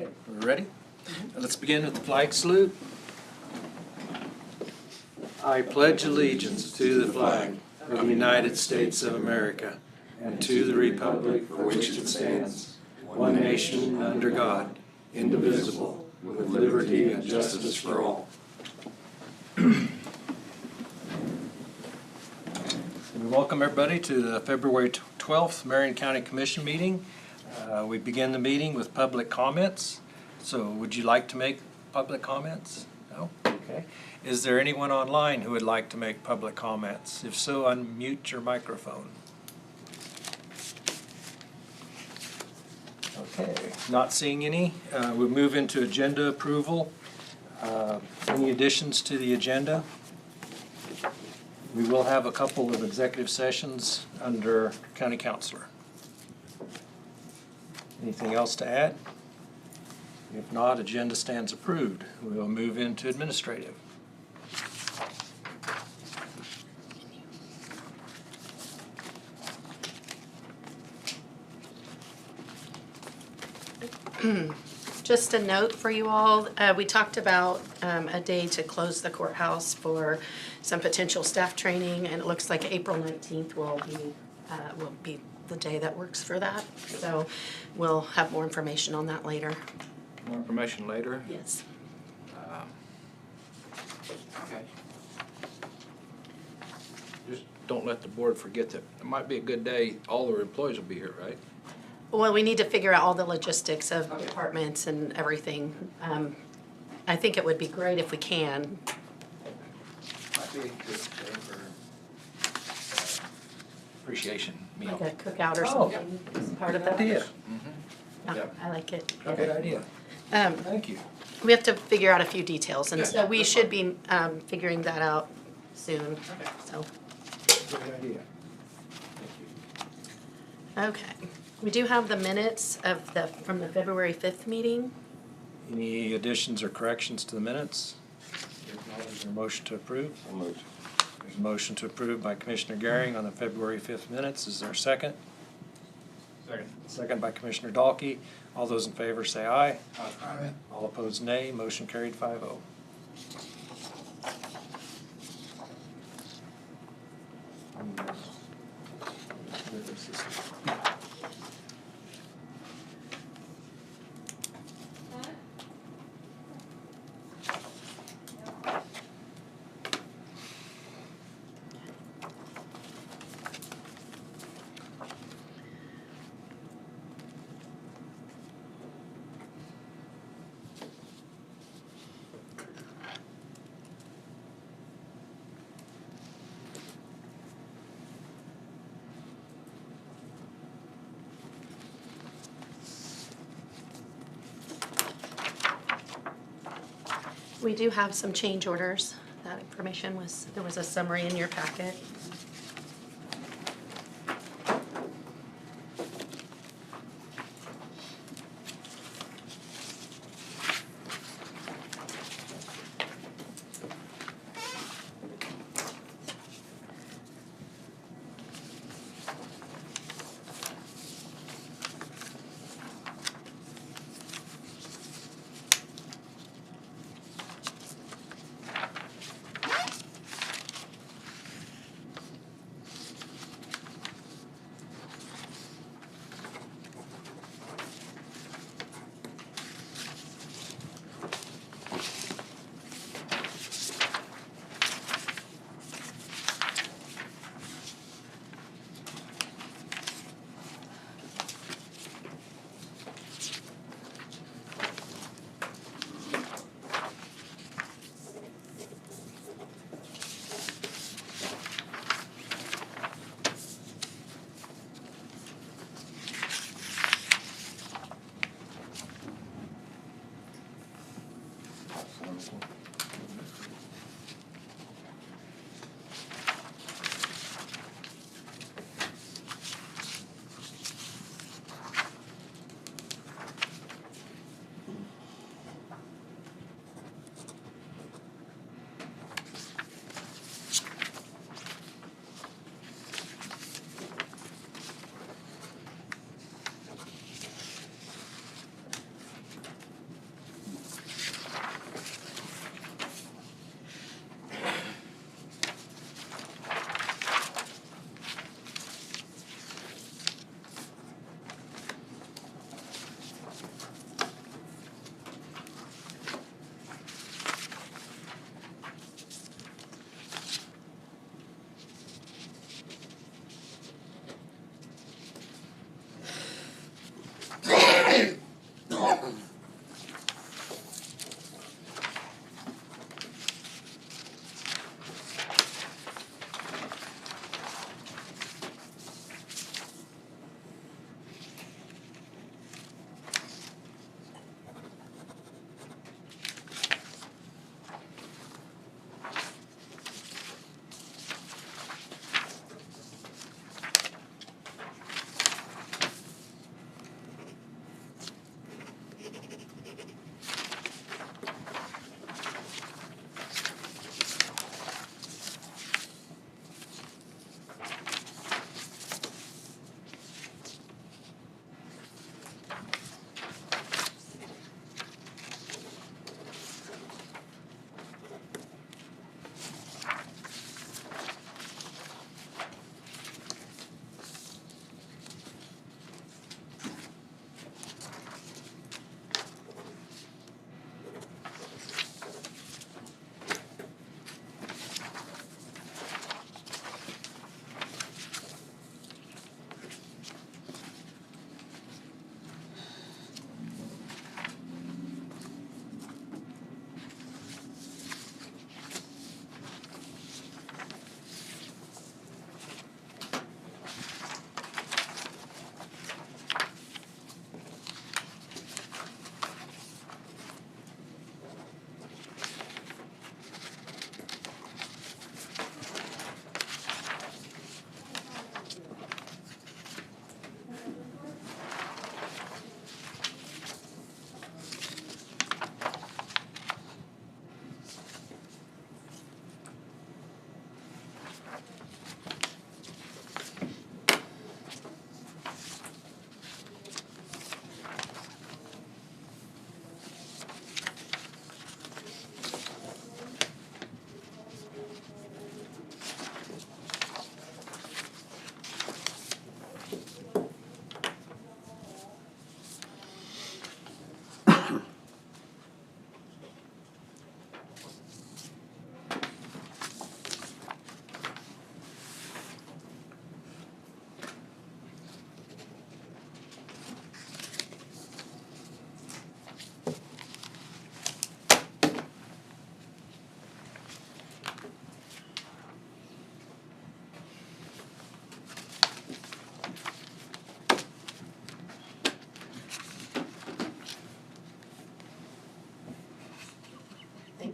Okay, we're ready? Let's begin with the flag salute. I pledge allegiance to the flag of the United States of America and to the republic for which it stands, one nation under God, indivisible, with liberty and justice for all. We welcome everybody to the February 12th Marion County Commission meeting. We begin the meeting with public comments. So would you like to make public comments? No? Okay. Is there anyone online who would like to make public comments? If so, unmute your microphone. Okay, not seeing any. We'll move into agenda approval. Any additions to the agenda? We will have a couple of executive sessions under county counselor. Anything else to add? If not, agenda stands approved. We will move into administrative. Just a note for you all, we talked about a day to close the courthouse for some potential staff training, and it looks like April 19th will be the day that works for that. So we'll have more information on that later. More information later? Yes. Okay. Just don't let the board forget that it might be a good day. All the employees will be here, right? Well, we need to figure out all the logistics of departments and everything. I think it would be great if we can. Might be a good day for appreciation meal. Like a cookout or Oh, something as part of Good that. idea. Yeah, Yep. I like it. Good idea. Thank you. We have to figure out a few details, and Yeah, so we that's should be figuring that out soon, so. Good idea. Okay. We do have the minutes of from the February 5th meeting. Any additions or corrections to the minutes? If not, is there a motion to approve? There's a motion to approve by Commissioner Gehring on the February 5th minutes. Is there a second? Second. Second by Commissioner Dahlke. All those in favor say aye. Aye. All opposed nay. Motion carried 5-0. We do have some change orders. That information there was a summary in your packet.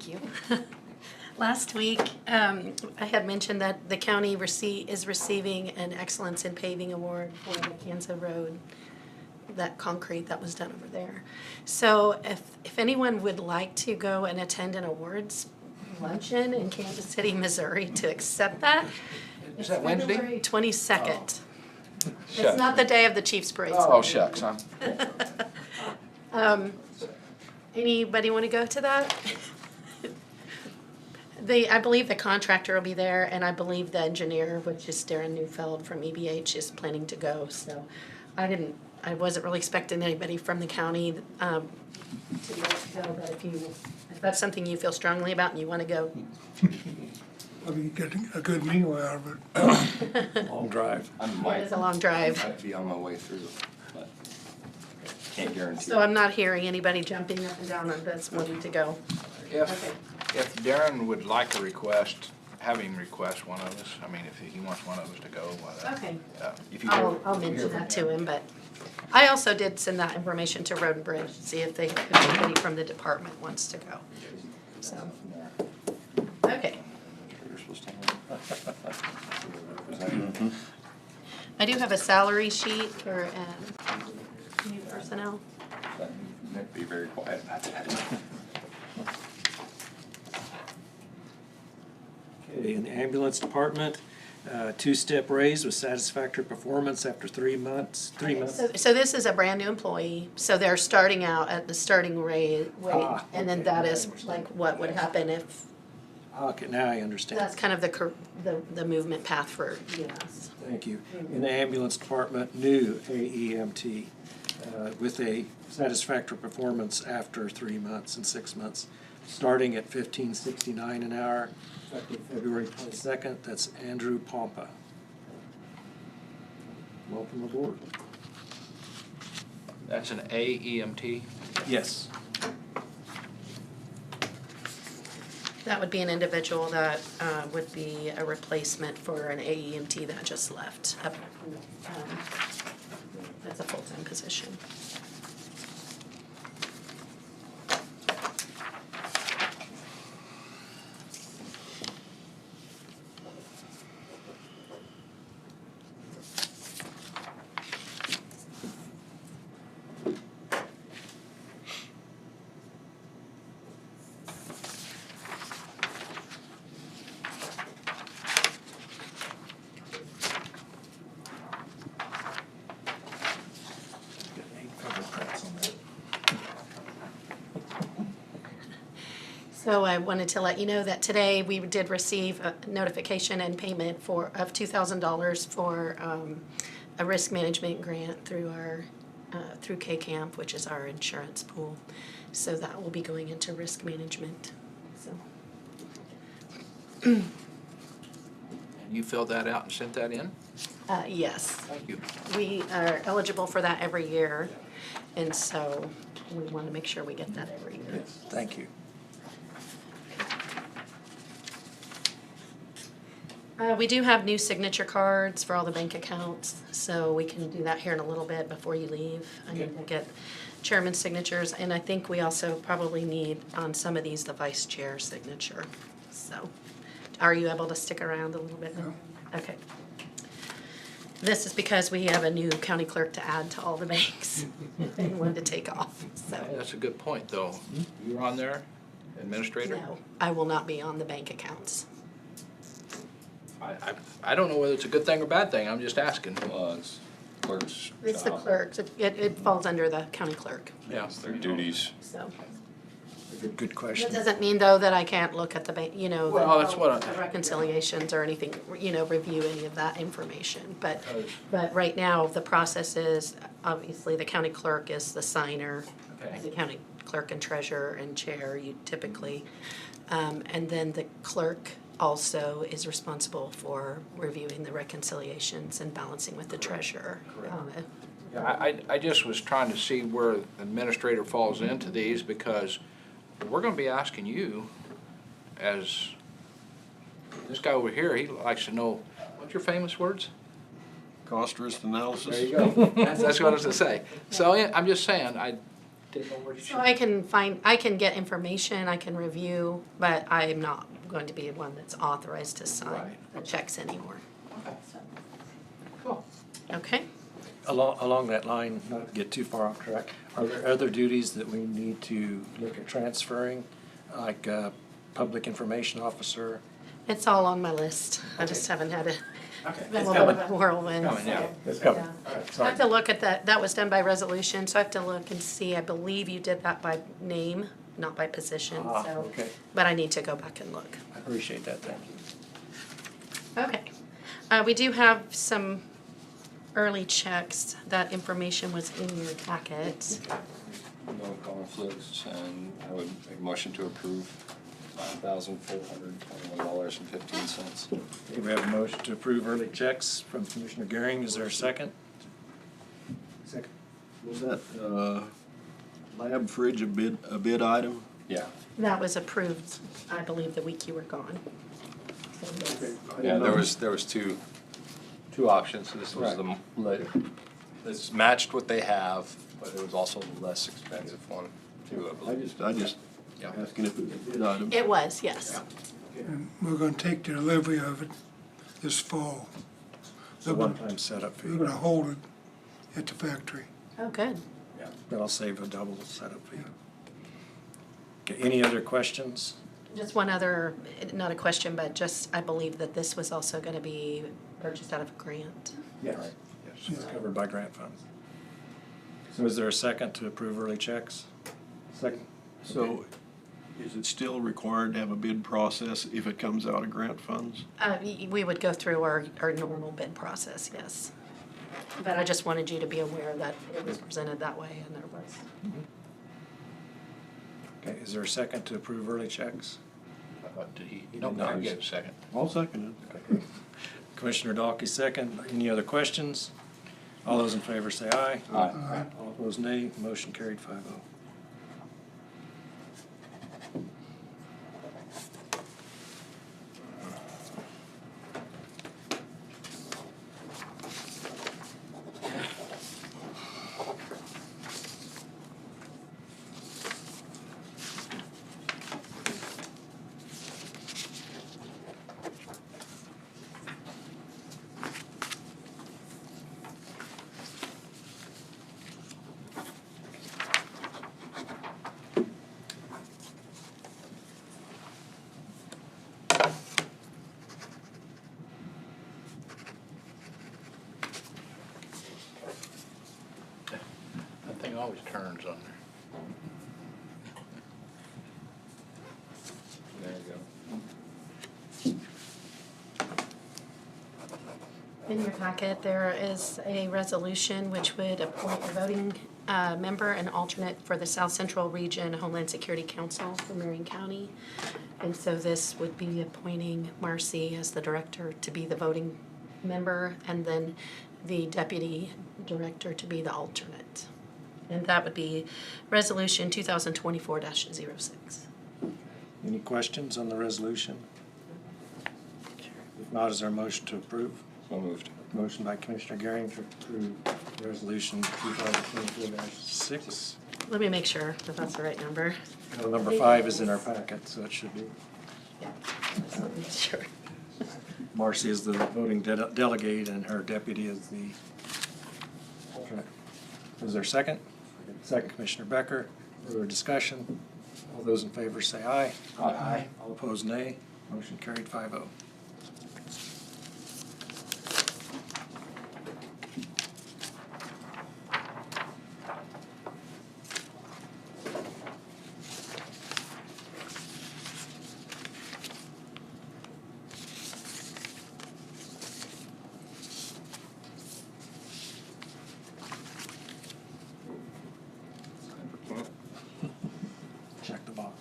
Thank you. Last week, I had mentioned that the county is receiving an Excellence in Paving Award for the Kansas Road, that concrete that was done over there. So if anyone would like to go and attend an awards luncheon in Kansas City, Missouri to accept that. Is that Wednesday? February 22nd. It's Shucks. not the day of the Chiefs parade. Oh, shucks, huh? Anybody want to go to that? I believe the contractor will be there, and I believe the engineer, which is Darren Neufeld from EBH, is planning to go. So I wasn't really expecting anybody from the county to go, but if that's something you feel strongly about and you want to go. Probably get a good meal out of it. Long drive. It is a long drive. I'd be on my way through, but can't guarantee. So I'm not hearing anybody jumping up and down on this wanting to go. If Darren would like a request, have him request one of us. I mean, if he wants one of us to go, whatever. Okay. If you hear- I'll mention that to him, but I also did send that information to Road and Bridge, see if anybody from the department wants to go. So, okay. You're supposed to. I do have a salary sheet for new personnel. Be very quiet about that. Okay, in the ambulance department, two-step raise with satisfactory performance after 3 months. So this is a brand new employee, so they're starting out at the starting rate, and then that is like what would happen if, Okay, now I understand. that's kind of the movement path for EMS. Thank you. In the ambulance department, new AEMT with a satisfactory performance after 3 months and 6 months, starting at $15.69 an hour, effective February 22nd. That's Andrew Pompa. Welcome aboard. That's an AEMT. Yes. That would be an individual that would be a replacement for an AEMT that just left. That's a full-time position. So I wanted to let you know that today we did receive a notification and payment of $2,000 for a risk management grant through through K-Camp, which is our insurance pool. So that will be going into risk management. So And you filled that out and sent that in? yes, Thank you. we are eligible for that every year, and so we want to make sure we get that every year. Yes, thank you. We do have new signature cards for all the bank accounts, so we can do that here in a little bit before you leave. I need to get chairman's signatures, and I think we also probably need on some of these the vice chair signature. So, are you able to stick around a little bit? Okay. This is because we have a new county clerk to add to all the banks and one to take off, so. That's a good point, though. You're on there, administrator? No, I will not be on the bank accounts. I don't know whether it's a good thing or bad thing. I'm just asking. It's clerk's It's the job. clerks, it falls under the county clerk, Yeah. It's their duties. so. Good question. That doesn't mean, though, that I can't look at the bank, Well, that's what the reconciliations or anything, review any of that information. But right now, the process is, obviously, the county clerk is the signer. Okay. The county clerk and treasurer and chair, you typically. And then the clerk also is responsible for reviewing the reconciliations and balancing with the treasurer. Yeah, I just was trying to see where the administrator falls into these, because we're gonna be asking you, as, this guy over here, he likes to know, what's your famous words? Cost risk analysis. There you go. That's what I was gonna say. So, yeah, I'm just saying, didn't know where you So I can get information, I can review, but I'm not going to be the one that's authorized to sign Right. the checks anymore. Cool. Okay? Along that line, not to get too far off track, are there other duties that we need to look at transferring, like public information officer? It's all on my list. I just haven't had it. Okay. Been a little bit of a whirlwind. Coming, yeah. so, It's coming. yeah. All right, I sorry. have to look at that. That was done by resolution, so I have to look and see. I believe you did that by name, not by position, Ah, so. okay. But I need to go back and look. I appreciate that, thank you. Okay. We do have some early checks. That information was in your packet. No conflicts, and I would make a motion to approve $9,421.15. Okay, we have a motion to approve early checks from Commissioner Gehring. Is there a second? Second. Was that lab fridge a bid item? Yeah, That was approved, I believe, the week you were gone. So, yes. yeah, there was two options, so this was this matched what they have, but it was also the less expensive one too, I believe. I just Yeah. asking if it was a bid item. It was, yes. And we're gonna take delivery of it this fall. It's a one-time setup We're fee. gonna hold it at the factory. Oh, good. Yeah, but I'll save a double setup fee. Okay, any other questions? Just one other, not a question, but just, I believe that this was also gonna be purchased out of a grant. Yes. Yes, it's covered by grant funds. So is there a second to approve early checks? Second. So is it still required to have a bid process if it comes out of grant funds? We would go through our normal bid process, yes. But I just wanted you to be aware that it was presented that way and there was. Okay, is there a second to approve early checks? Did he? No, No, no. get a second. I'll second it. Commissioner Dalkey, second. Any other questions? All those in favor say aye. Aye. All opposed, nay. Motion carried 5-0. That thing always turns on there. There you go. In your packet, there is a resolution which would appoint a voting member and alternate for the South Central Region Homeland Security Council for Marion County. And so this would be appointing Marcy as the director to be the voting member and then the deputy director to be the alternate. And that would be Resolution 2024-06. Any questions on the resolution? If not, is there a motion to approve? So moved. Motion by Commissioner Gehring to approve Resolution 2024-6. Let me make sure that that's the right number. Well, number 5 is in our packet, so it should be. Yeah, just let me make sure. Marcy is the voting delegate and her deputy is the alternate. Is there a second? Second, Commissioner Becker. Further discussion? All those in favor say aye. Aye. All opposed, nay. Motion carried 5-0. Check the box.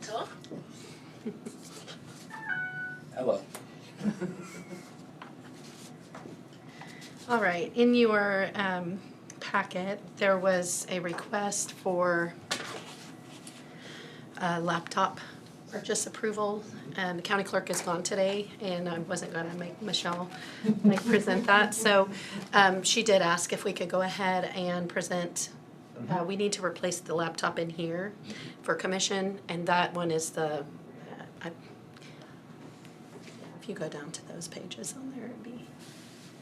Pronto. Hello. All right, in your packet, there was a request for a laptop purchase approval, and the county clerk is gone today, and I wasn't gonna make Michelle present that, so she did ask if we could go ahead and present. We need to replace the laptop in here for commission, and that one is the, if you go down to those pages on there, it'd be,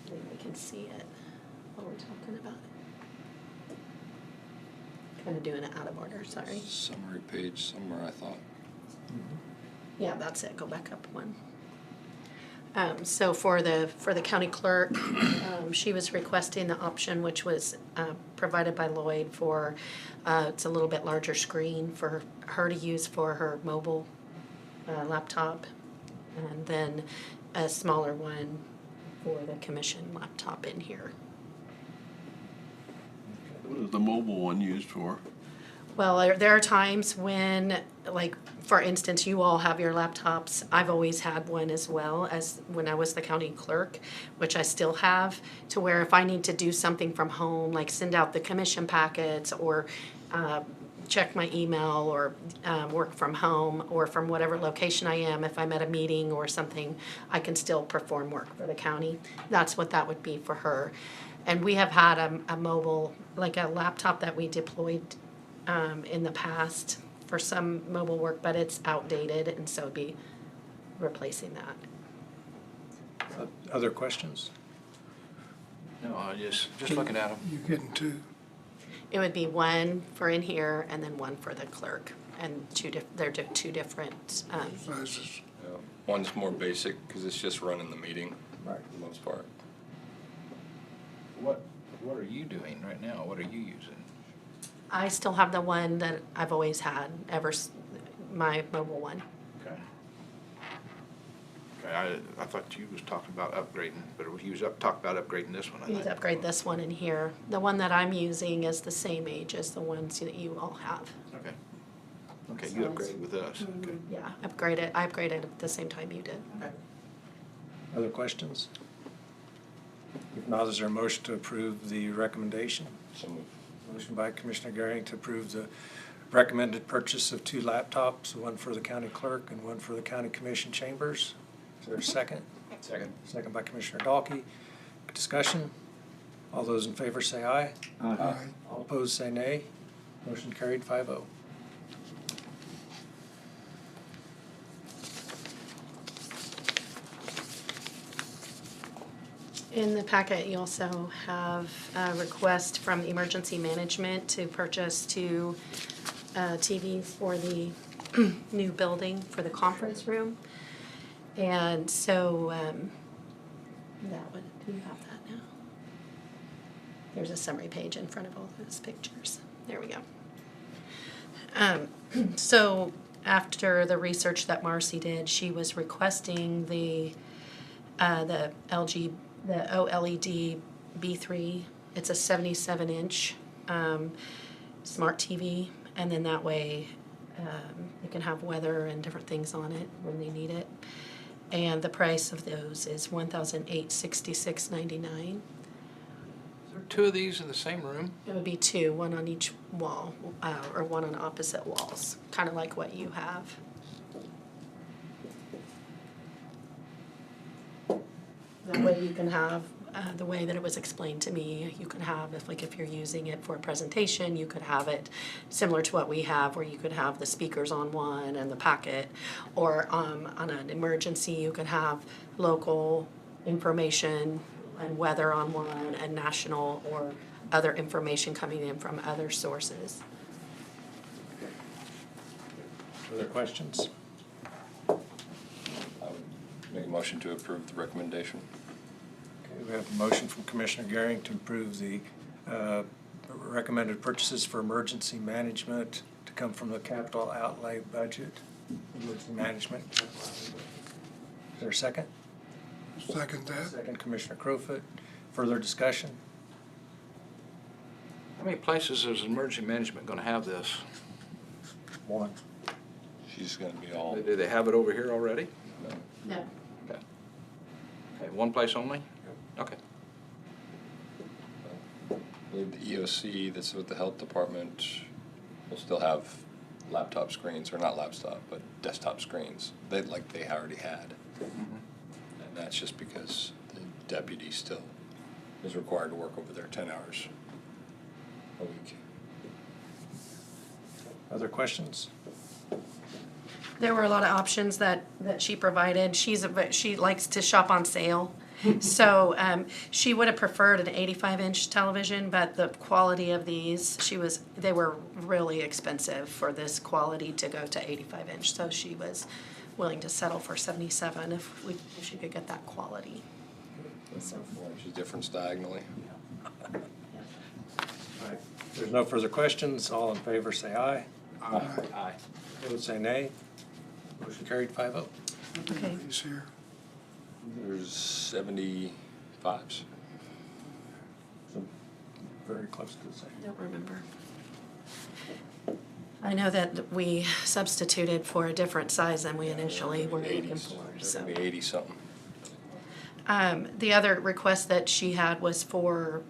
maybe we can see it while we're talking about it. Kind of doing it out of order, sorry. Summary page somewhere, I thought. Yeah, that's it, go back up one. So for the county clerk, she was requesting the option which was provided by Lloyd for, it's a little bit larger screen for her to use for her mobile laptop, and then a smaller one for the commission laptop in here. What is the mobile one used for? Well, there are times when, like, for instance, you all have your laptops. I've always had one as well as when I was the county clerk, which I still have, to where if I need to do something from home, like send out the commission packets or check my email or work from home or from whatever location I am, if I'm at a meeting or something, I can still perform work for the county. That's what that would be for her. And we have had a mobile, like a laptop that we deployed in the past for some mobile work, but it's outdated, and so it'd be replacing that. Other questions? No, I just looking at them. You're getting two. It would be one for in here and then one for the clerk, and they're two different, Sizes. Yeah. One's more basic because it's just running the meeting Right. for the most part. What are you doing right now? What are you using? I still have the one that I've always had, my mobile one. Okay. Okay, I thought you was talking about upgrading, but you was talking about upgrading this one, I You need think. to upgrade this one in here. The one that I'm using is the same age as the ones that you all have. Okay. Okay, you upgraded with us, okay. Yeah, I upgraded at the same time you did. Other questions? If not, is there a motion to approve the recommendation? So moved. Motion by Commissioner Garing to approve the recommended purchase of 2 laptops, one for the county clerk and one for the county commission chambers. Is there a second? Second. Second by Commissioner Dalkey. Discussion? All those in favor say aye. Aye. All opposed say nay. Motion carried 5-0. In the packet, you also have a request from Emergency Management to purchase 2 TVs for the new building for the conference room. And so, that would, do you have that now? There's a summary page in front of all those pictures. There we go. So after the research that Marcy did, she was requesting the OLED B3. It's a 77-inch smart TV, and then that way it can have weather and different things on it when they need it. And the price of those is $1,866.99. Is there 2 of these in the same room? It would be 2, one on each wall, or one on opposite walls, kind of like what you have. That way you can have, the way that it was explained to me, you can have, if you're using it for a presentation, you could have it similar to what we have, where you could have the speakers on one and the packet, or on an emergency, you could have local information and weather on one, and national or other information coming in from other sources. Other questions? I would make a motion to approve the recommendation. Okay, we have a motion from Commissioner Garing to approve the recommended purchases for emergency management to come from the capital outlay budget. Emergency management. Is there a second? Second that. Second, Commissioner Crowfoot. Further discussion? How many places is emergency management gonna have this? One. She's gonna be all, Do they have it over here already? No. Okay. Okay, one place only? Okay. the EOC that's with the health department will still have laptop screens, or not laptop, but desktop screens, they already had. And that's just because the deputy still is required to work over there 10 hours a week. Other questions? There were a lot of options that she provided. She likes to shop on sale. So she would have preferred an 85-inch television, but the quality of these, they were really expensive for this quality to go to 85-inch. So she was willing to settle for 77 if she could get that quality. So, 4 inches difference diagonally. All right. If there's no further questions, all in favor say aye. Aye. Opposed say nay. Motion carried 5-0. okay. He's here. There's 75s. So very close to the same. Don't remember. I know that we substituted for a different size than we initially were looking for, so. Maybe 80 something. The other request that she had was for,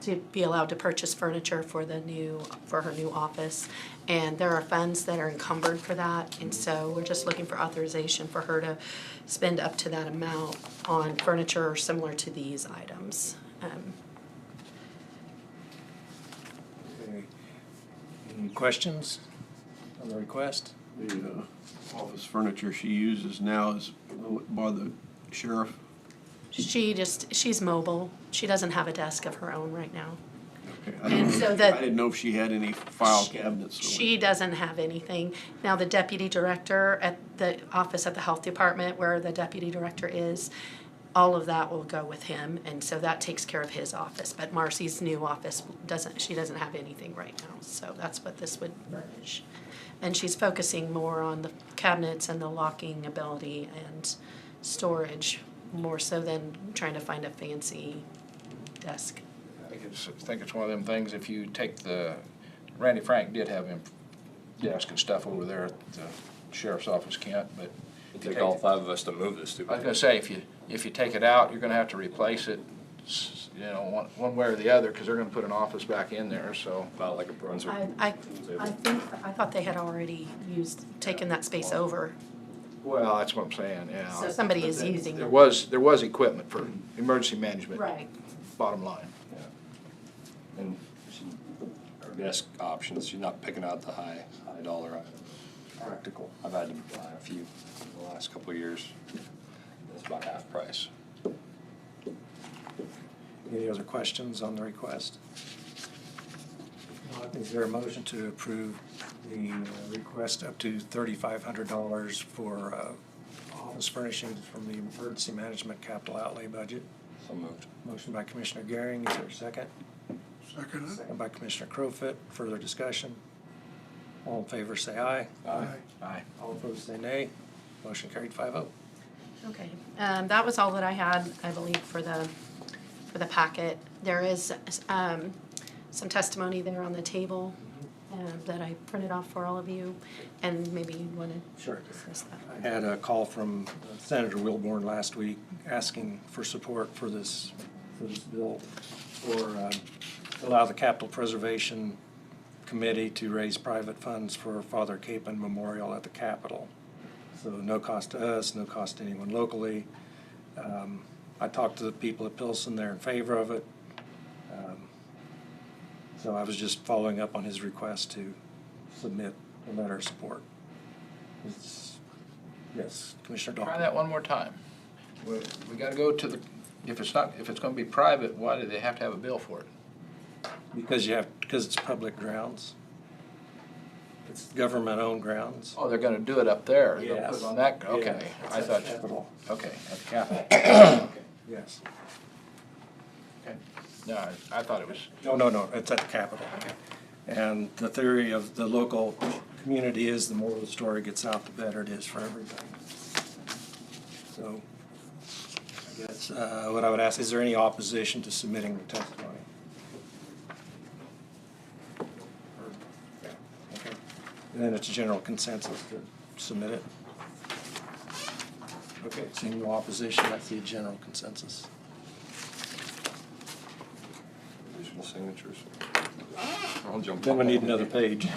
to be allowed to purchase furniture for her new office. And there are funds that are encumbered for that, and so we're just looking for authorization for her to spend up to that amount on furniture similar to these items. Okay. Any questions on the request? The office furniture she uses now is by the sheriff. She's mobile. She doesn't have a desk of her own right now. Okay, And so I that. didn't know if she had any file cabinets. She doesn't have anything. Now, the deputy director at the office of the health department, where the deputy director is, all of that will go with him, and so that takes care of his office. But Marcy's new office she doesn't have anything right now, so that's what this would furnish. And she's focusing more on the cabinets and the locking ability and storage, more so than trying to find a fancy desk. I think it's one of them things, if you take Randy Frank did have him desk and stuff over there at the sheriff's office, Kent, but. It'd take all 5 of us to move this I stupid. was gonna say, if you take it out, you're gonna have to replace it, one way or the other, because they're gonna put an office back in there, so. About like a Brunswick. I thought they had already taken that space over, Well, that's what I'm saying, yeah. so somebody is using There it. was equipment for emergency management. Right. Bottom line. Yeah. And our desk options, she's not picking out the high dollar items. Practical. I've had to buy a few in the last couple of years. It's about half price. Any other questions on the request? Is there a motion to approve the request up to $3,500 for office furnishings from the emergency management capital outlay budget? So moved. Motion by Commissioner Gehring, is there a second? Second. Second by Commissioner Crowfoot, further discussion? All in favor say aye. Aye. Aye. All opposed say nay. Motion carried 5-0. Okay, that was all that I had, I believe, for the packet. There is some testimony there on the table that I printed off for all of you, and maybe you want to Sure. discuss that. I had a call from Senator Wilborn last week asking for support for this bill for allow the Capital Preservation Committee to raise private funds for Father Capon Memorial at the Capitol. So no cost to us, no cost to anyone locally. I talked to the people at Pilsen, they're in favor of it. So I was just following up on his request to submit a letter of support. Yes, Commissioner Try Dahl. that one more time. We gotta go to if it's gonna be private, why do they have to have a bill for it? Because it's public grounds. It's government-owned grounds. Oh, they're gonna do it up there. They're gonna put Yes. it on that, Yeah, okay. it's I at the thought, Capitol. okay, at the Capitol. Yes. Okay. No, I thought it was, No, it's at the Capitol. And the theory of the local community is the more the story gets out, the better it is for everybody. So, I guess, what I would ask, is there any opposition to submitting the testimony? Okay. then it's a general consensus to submit it. Okay, seeing no opposition, that's the general consensus. Additional signatures. I'll jump. Then we need another page.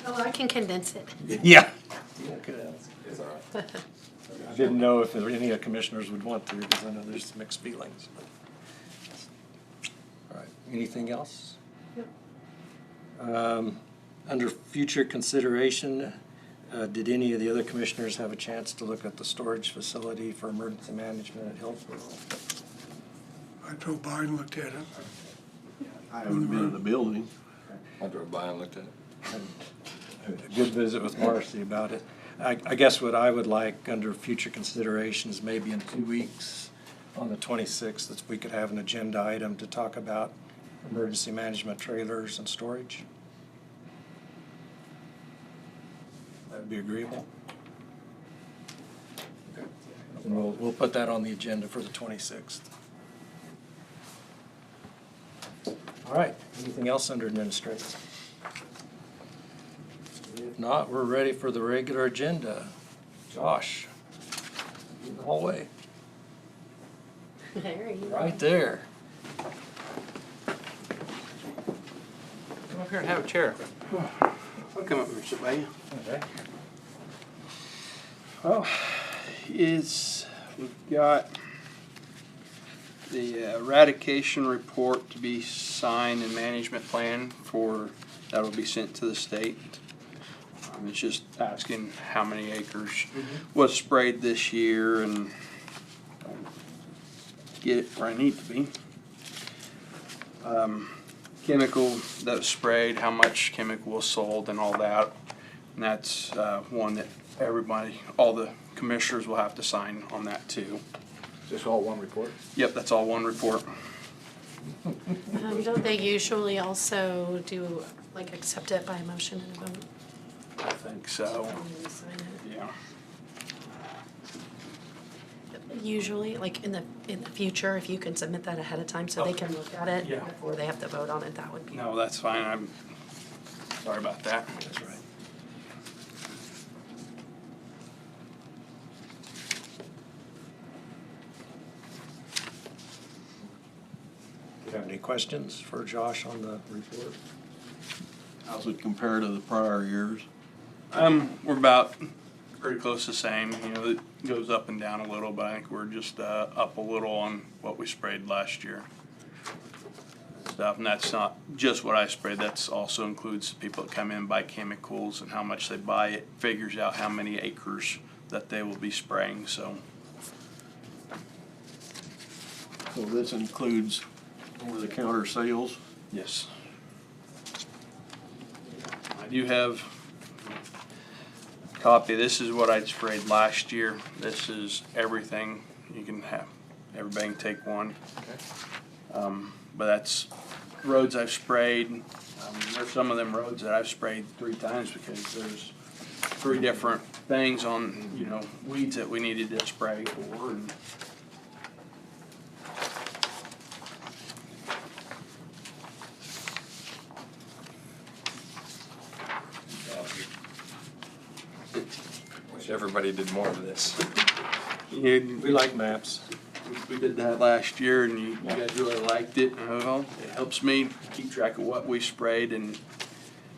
Oh, I can condense it. Yeah. It's all right. I didn't know if any of the commissioners would want to, because I know there's mixed feelings. All right, anything else? Under future consideration, did any of the other commissioners have a chance to look at the storage facility for emergency management at Hillsborough? I drove by and looked at it. I haven't been in the building. I drove by and looked at it. A good visit with Marcy about it. I guess what I would like under future consideration is maybe in 2 weeks, on the 26th, that we could have an agenda item to talk about emergency management trailers and storage. That would be agreeable. And we'll put that on the agenda for the 26th. All right, anything else under administrative? If not, we're ready for the regular agenda. Josh, in the hallway, There you go. right there. Come up here and have a chair. I'll come up here and sit by you. Okay. Well, we've got the eradication report to be signed and management plan that will be sent to the state. It's just asking how many acres was sprayed this year and get it where I need to be. Chemical that was sprayed, how much chemical was sold and all that. And that's one that all the commissioners will have to sign on that too. Is this all one report? Yep, that's all one report. Don't they usually also do, like, accept it by a motion and a vote? I think so. And then sign it? Yeah. Usually, like in the future, if you can submit that ahead of time so they can look at it Yeah. before they have to vote on it, that would be. No, that's fine. I'm sorry about that. That's right. Do you have any questions for Josh on the report? How's it compare to the prior years? We're about pretty close to the same. You know, it goes up and down a little, but I think we're just up a little on what we sprayed last year. Stuff, and that's not just what I sprayed. That's also includes people that come in buy chemicals and how much they buy. It figures out how many acres that they will be spraying. So So this includes over-the-counter sales? yes, I do have a copy. This is what I sprayed last year. This is everything. You can have everybody can take one. But that's roads I've sprayed. There's some of them roads that I've sprayed 3 times because there's 3 different things on, weeds that we needed to spray for. And Wish everybody did more of this. We like maps. we did that last year and you guys really liked it. Well, it helps me keep track of what we sprayed and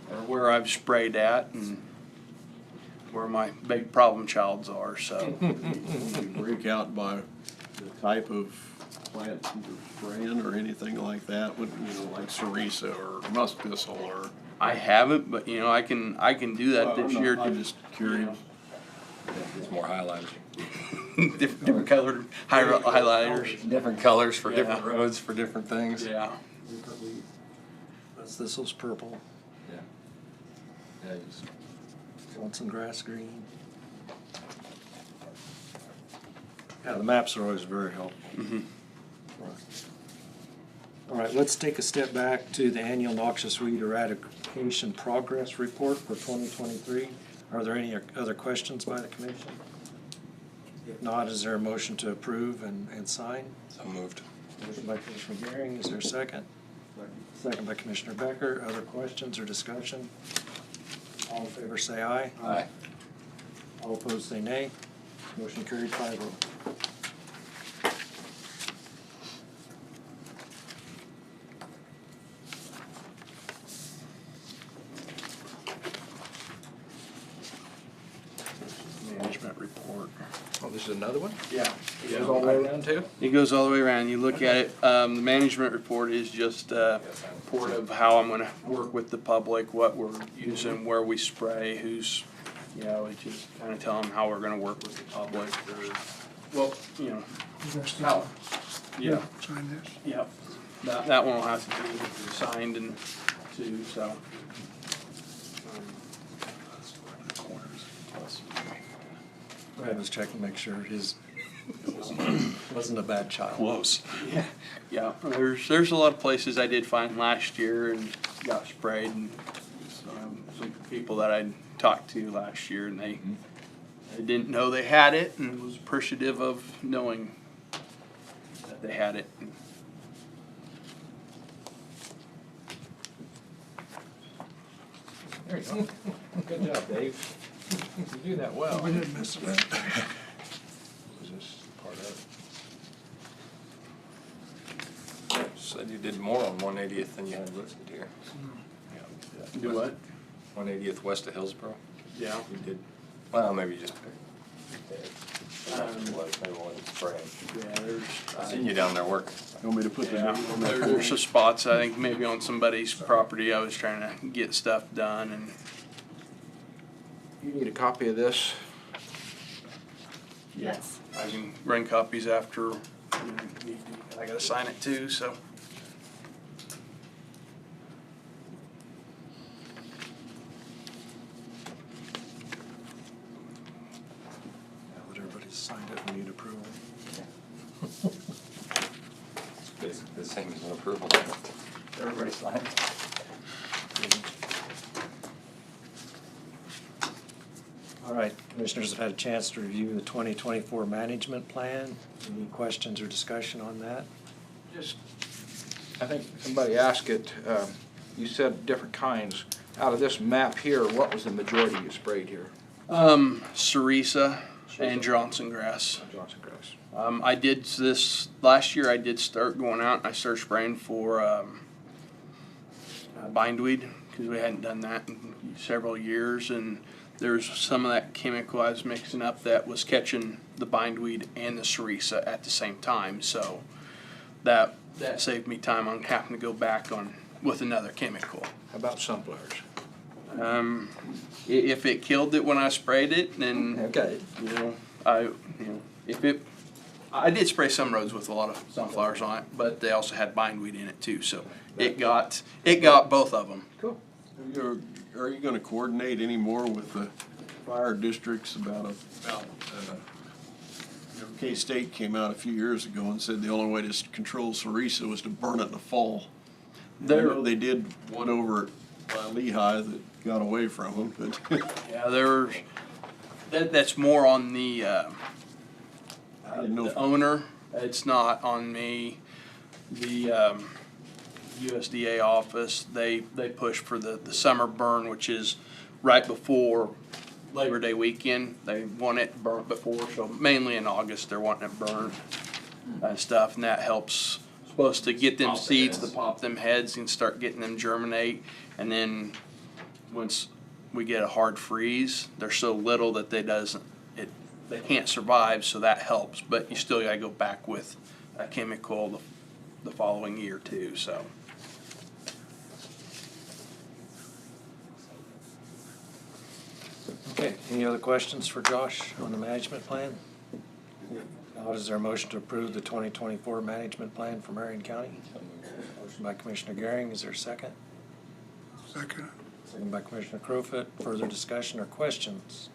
or where I've sprayed at and where my big problem childs are, so. You break out by the type of plants you're spraying or anything like that, like cerisa or musk thistle or? I haven't, but I can do that this year. I'm just curious. It's more highlighters. Different colored highlighters. Different colors for Yeah. different roads for different things. Yeah. This was purple, Yeah. Yeah, just Johnson grass green. Yeah, the maps are always very helpful. All right, let's take a step back to the annual noxious weed eradication progress report for 2023. Are there any other questions by the commission? If not, is there a motion to approve and sign? so moved. Motion by Commissioner Gearing, is there a second? Second by Commissioner Becker. Other questions or discussion? All in favor say aye. Aye. All opposed say nay. Motion carried 5-0. Management report. Oh, this is another one? Yeah. It goes all the way around too? It goes all the way around. You look at it, the management report is just a report of how I'm gonna work with the public, what we're using, where we spray, who's, you know, it's just kind of tell them how we're gonna work with the public, or, well, you know, how, yeah, Sign this. yeah. That one will have to be signed and too, so. I was checking to make sure his wasn't a bad child. Close. Yeah, there's a lot of places I did find last year and got sprayed, and some people that I talked to last year, and they didn't know they had it, and was appreciative of knowing that they had it. There you go. Good job, Dave. You do that well. We didn't miss it. Was this part of it? Said you did more on 180th than you had listed here. Do what? 180th west of Hillsborough. Yeah. You did, well, maybe you just picked it. Maybe one spraying. Yeah, there's. I seen you down there working. You want me to put the Yeah, name on that? there's some spots, I think maybe on somebody's property, I was trying to get stuff done, and You need a copy of this? Yes. I can run copies after, you know, I gotta sign it too, so. Now that everybody's signed it, we need approval. It's basically the same as an approval. Everybody signed. All right, commissioners have had a chance to review the 2024 management plan. Any questions or discussion on that? Just, I think somebody asked it, you said different kinds. Out of this map here, what was the majority you sprayed here? Cerisa and Johnson grass. Johnson grass. I did this, last year I did start going out and I started spraying for, bindweed, because we hadn't done that in several years, and there's some of that chemical I was mixing up that was catching the bindweed and the cerisa at the same time, so that saved me time on having to go back on with another chemical. How about sunflowers? If it killed it when I sprayed it, then Okay. I did spray some roads with a lot of sunflowers on it, but they also had bindweed in it too, so it got both of them. Cool. Are you gonna coordinate any more with the fire districts about K-State came out a few years ago and said the only way to control cerisa was to burn it in the fall. I know they did one over at Lehigh that got away from them, but Yeah, that's more on the I didn't know. the owner. It's not on me. The USDA office, they push for the summer burn, which is right before Labor Day weekend. They want it burnt before, so mainly in August they're wanting it burned and stuff, and that helps, supposed to get them Pop the seeds to heads. pop them heads and start getting them germinate, and then once we get a hard freeze, they're so little that they can't survive, so that helps, but you still gotta go back with a chemical the following year too, so. Okay, any other questions for Josh on the management plan? Now, is there a motion to approve the 2024 management plan for Marion County? Motion by Commissioner Gehring, is there a second? Second. Second by Commissioner Crowfoot. Further discussion or questions?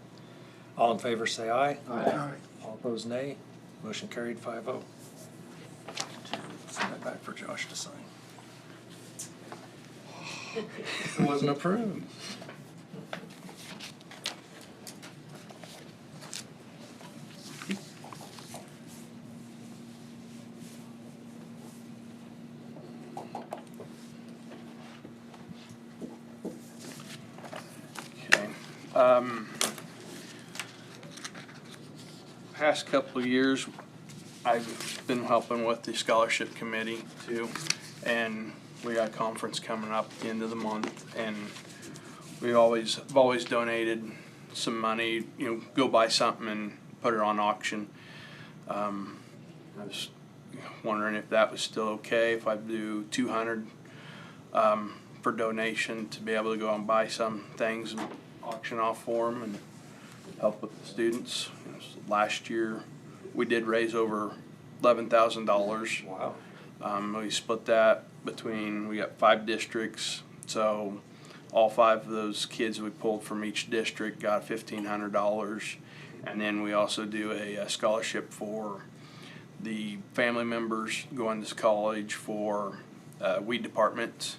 All in favor say aye. Aye. All opposed nay. Motion carried 5-0. Send that back for Josh to sign. It wasn't approved. Okay. Past couple of years, I've been helping with the scholarship committee too, and we got a conference coming up at the end of the month, and I've always donated some money, go buy something and put it on auction. I was wondering if that was still okay, if I do 200 for donation to be able to go and buy some things and auction off for them and help with the students. Last year, we did raise over $11,000. Wow. We split that between, we got 5 districts, so all 5 of those kids we pulled from each district got $1,500. And then we also do a scholarship for the family members going to college for weed department,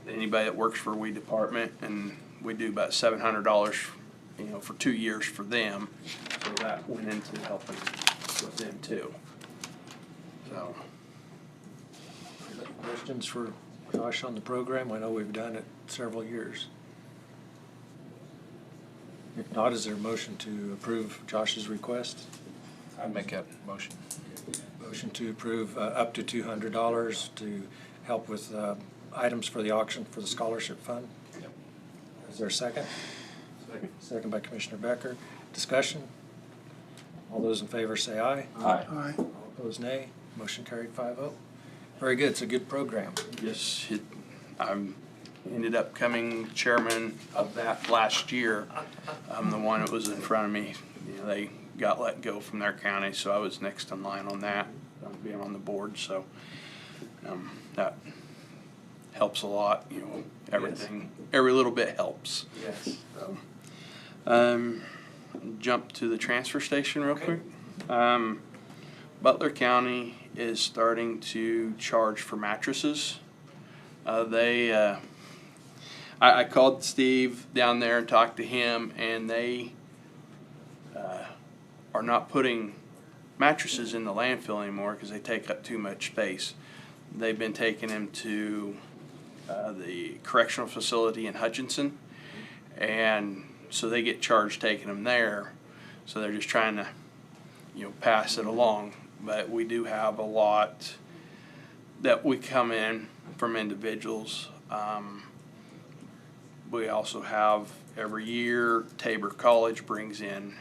anybody that works for a weed department, and we do about $700 for 2 years for them, so that went into helping with them too. So, Questions for Josh on the program? I know we've done it several years. If not, is there a motion to approve Josh's request? I'd make that motion. Motion to approve up to $200 to help with items for the auction for the scholarship fund. Yep. Is there a second? Second by Commissioner Becker. Discussion? All those in favor say aye. Aye. Aye. All opposed, nay. Motion carried 5-0. Very good. It's a good program. yes, I ended up becoming chairman of that last year. The one that was in front of me, they got let go from their county, so I was next in line on that, being on the board, so that helps a lot, everything, every little bit helps. Yes. So, jump to the transfer station real quick. Butler County is starting to charge for mattresses. I called Steve down there and talked to him, and they are not putting mattresses in the landfill anymore because they take up too much space. They've been taking them to the correctional facility in Hutchinson, and so they get charged taking them there. So they're just trying to, pass it along. But we do have a lot that we come in from individuals. We also have every year Tabor College brings in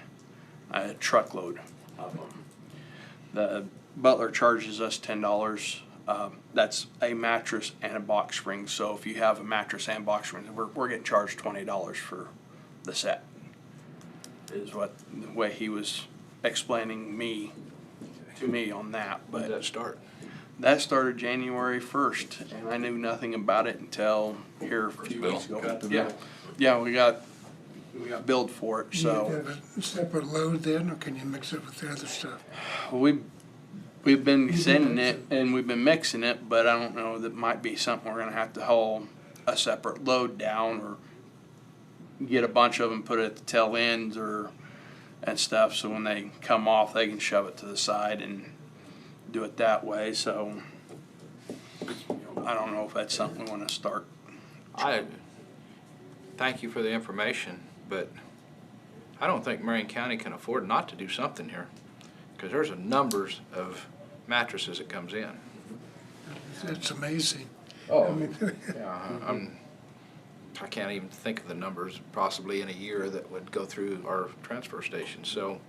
a truckload of them. The Butler charges us $10. That's a mattress and a box spring. So if you have a mattress and box springs, we're getting charged $20 for the set. Is what the way he was explaining to me on that. When did But that start? that started January 1st, and I knew nothing about it until here a few bill. weeks ago. Got the Yeah, bill. yeah, we got billed for it. You So have a separate load then, or can you mix it with the other stuff? we've been sending it and we've been mixing it, but I don't know, that might be something we're gonna have to haul a separate load down, or get a bunch of them, put it at the tail ends and stuff, so when they come off, they can shove it to the side and do it that way. So I don't know if that's something we want to start. I thank you for the information, but I don't think Marion County can afford not to do something here, because there's a numbers of mattresses that comes in. It's amazing. Oh, I mean, yeah, I can't even think of the numbers possibly in a year that would go through our transfer station. So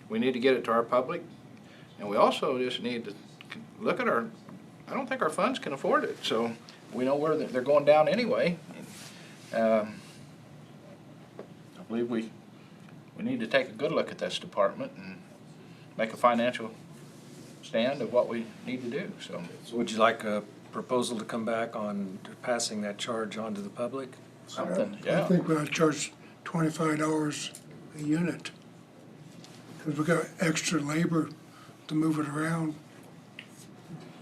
we need to get it to our public, and we also just need to look at I don't think our funds can afford it, so we know where they're going down anyway. I believe we need to take a good look at this department and make a financial stand of what we need to do, so. So would you like a proposal to come back on passing that charge on to the public? Something, I yeah. think we ought to charge $25 a unit, because we got extra labor to move it around.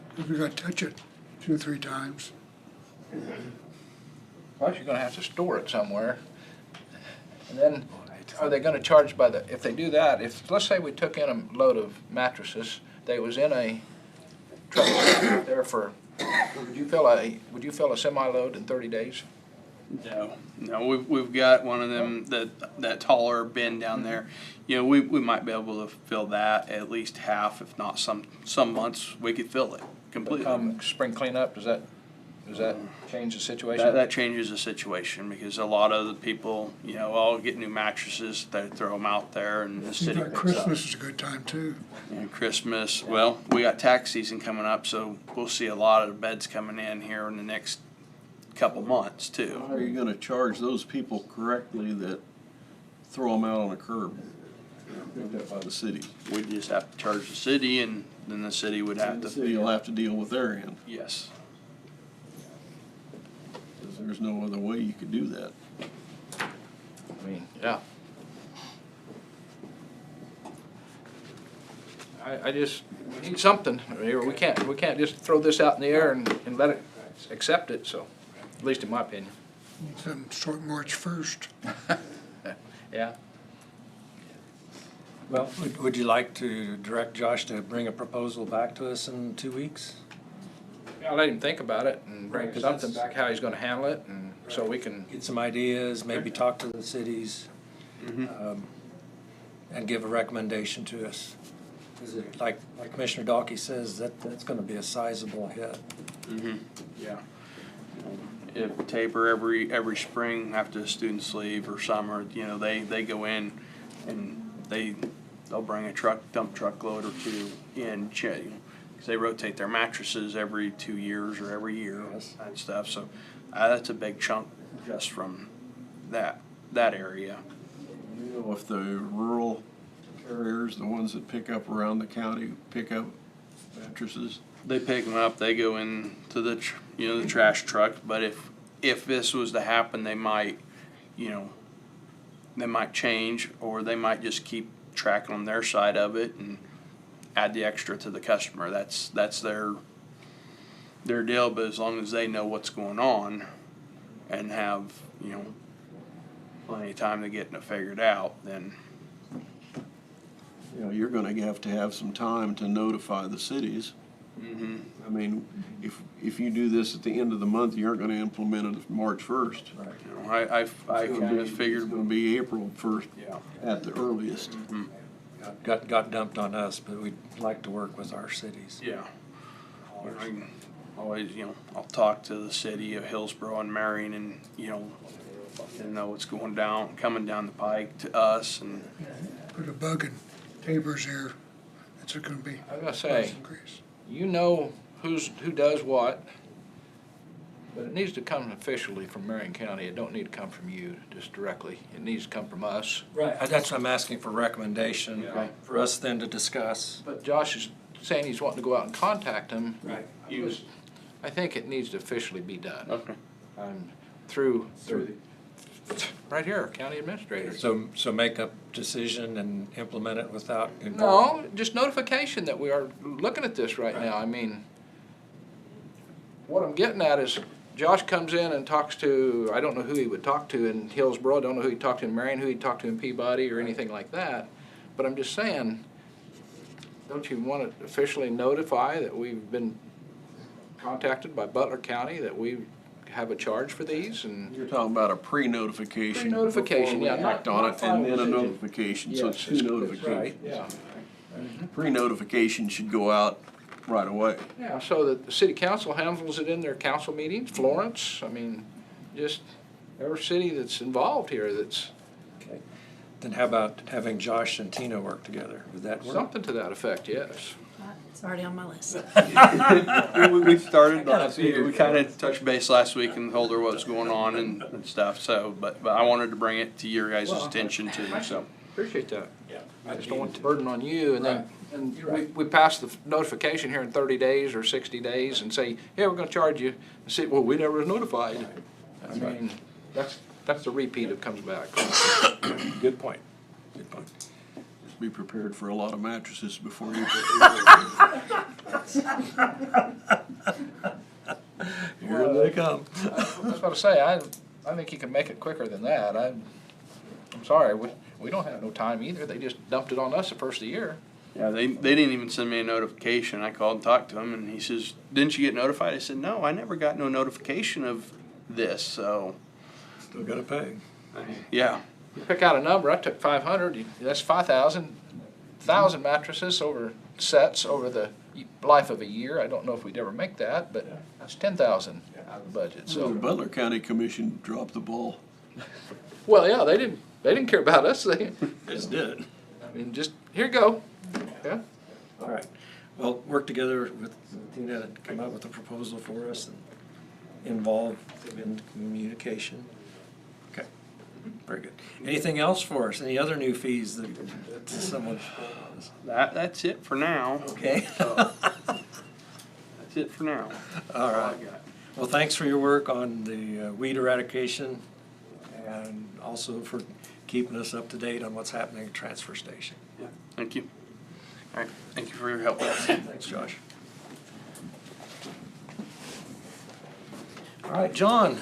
Because we got to touch it 2 or 3 times. Plus, you're gonna have to store it somewhere. And then, are they gonna charge by if they do that, let's say we took in a load of mattresses, they was in a truck there for, would you fill a semi-load in 30 days? No, we've got one of them, that taller bin down there. You know, we might be able to fill that at least half, if not some months, we could fill it completely. Spring cleanup, does that change the situation? That changes the situation, because a lot of the people, you know, all get new mattresses, they throw them out there, and the Seems city like picks up. Christmas is a good time too. And Christmas, well, we got tax season coming up, so we'll see a lot of the beds coming in here in the next couple months too. How are you gonna charge those people correctly that throw them out on a curb? Picked up by the city. We just have to charge the city, and then the city would have The to. city will have to deal with their end, Yes. 'cause there's no other way you could do that. I mean, yeah. I just, we need something here. We can't just throw this out in the air and let it, accept it, so, at least in my opinion. Some sort March 1st. Yeah. Well, would you like to direct Josh to bring a proposal back to us in 2 weeks? I'll let him think about it and bring Right, 'cause something that's- back, how he's gonna handle it, and so we can, Get some ideas, maybe talk to the cities, and give a recommendation to us. Is it, like Commissioner Dalkey says, that's gonna be a sizable hit. Yeah. If taper every spring after the students leave or summer, you know, they go in and they'll bring a dump truck load or two in, because they rotate their mattresses every 2 years or every year and stuff, so that's a big chunk just from that area. You know, if the rural carriers, the ones that pick up around the county, pick up mattresses, They pick them up, they go into the trash truck, but if this was to happen, they might, they might change, or they might just keep tracking on their side of it and add the extra to the customer. That's their deal, but as long as they know what's going on and have, plenty of time to get it figured out, then. you know, you're gonna have to have some time to notify the cities. I mean, if you do this at the end of the month, you aren't gonna implement it March 1st. I kind of It's figured, gonna be April 1st yeah. at the earliest. Got dumped on us, but we'd like to work with our cities. Yeah. I can always, I'll talk to the city of Hillsborough and Marion and, let them know what's coming down the pike to us, and Put a bug in Tabor's ear. It's gonna be I was gonna say, price increase. you know who does what, but it needs to come officially from Marion County. It don't need to come from you just directly. It needs to come from us. Right. That's what I'm asking for recommendation, Yeah. for us then to discuss. But Josh is saying he's wanting to go out and contact them. Right. I think it needs to officially be done. okay. Through right here, county administrator. So make a decision and implement it without. No, just notification that we are looking at this right now. I mean, what I'm getting at is Josh comes in and talks to, I don't know who he would talk to in Hillsborough, I don't know who he'd talk to in Marion, who he'd talk to in Peabody or anything like that. But I'm just saying, don't you want to officially notify that we've been contacted by Butler County, that we have a charge for these? And You're talking about a pre-notification. Pre-notification, before yeah, we not- act on not it, and final then a decision. notification, so it's Yes, two that's notifications. right. yeah. Pre-notification should go out right away. Yeah, so that the city council handles it in their council meetings, Florence, I mean, just every city that's involved here that's Okay. Then how about having Josh and Tina work together? Would that work? something to that effect, yes. It's already on my list. We started last week, we kind of touched base last week and told her what's going on and stuff, so, but I wanted to bring it to your guys' attention too, so. Appreciate that. I just don't want the burden on you, and then, we pass the notification here in 30 days or 60 days and say, yeah, we're gonna charge you, and say, well, we never was notified. I mean, that's the repeat that comes back. Good point. Good point. Just be prepared for a lot of mattresses before you. Here they come. That's what I say, I think you can make it quicker than that. I'm sorry, we don't have no time either, they just dumped it on us the first of the year. Yeah, they didn't even send me a notification. I called and talked to him, and he says, didn't you get notified? I said, no, I never got no notification of this, so Still gotta pay. Yeah, You pick out a number, I took 500, that's 1,000 mattresses over sets over the life of a year. I don't know if we'd ever make that, but that's 10,000 out of the budget, So the so. Butler County Commission dropped the ball. Well, yeah, they didn't care about us, they, Just did. I mean, just, here you go. Yeah, All right. Well, work together with Tina to come up with a proposal for us and involve them in communication. Okay, very good. Anything else for us? Any other new fees that someone? that's it for now. Okay. That's it for now. All right. I got. Well, thanks for your work on the weed eradication and also for keeping us up to date on what's happening at the transfer station. Yeah, thank you. All right, thank you for your help. Thanks, Josh. All right, John.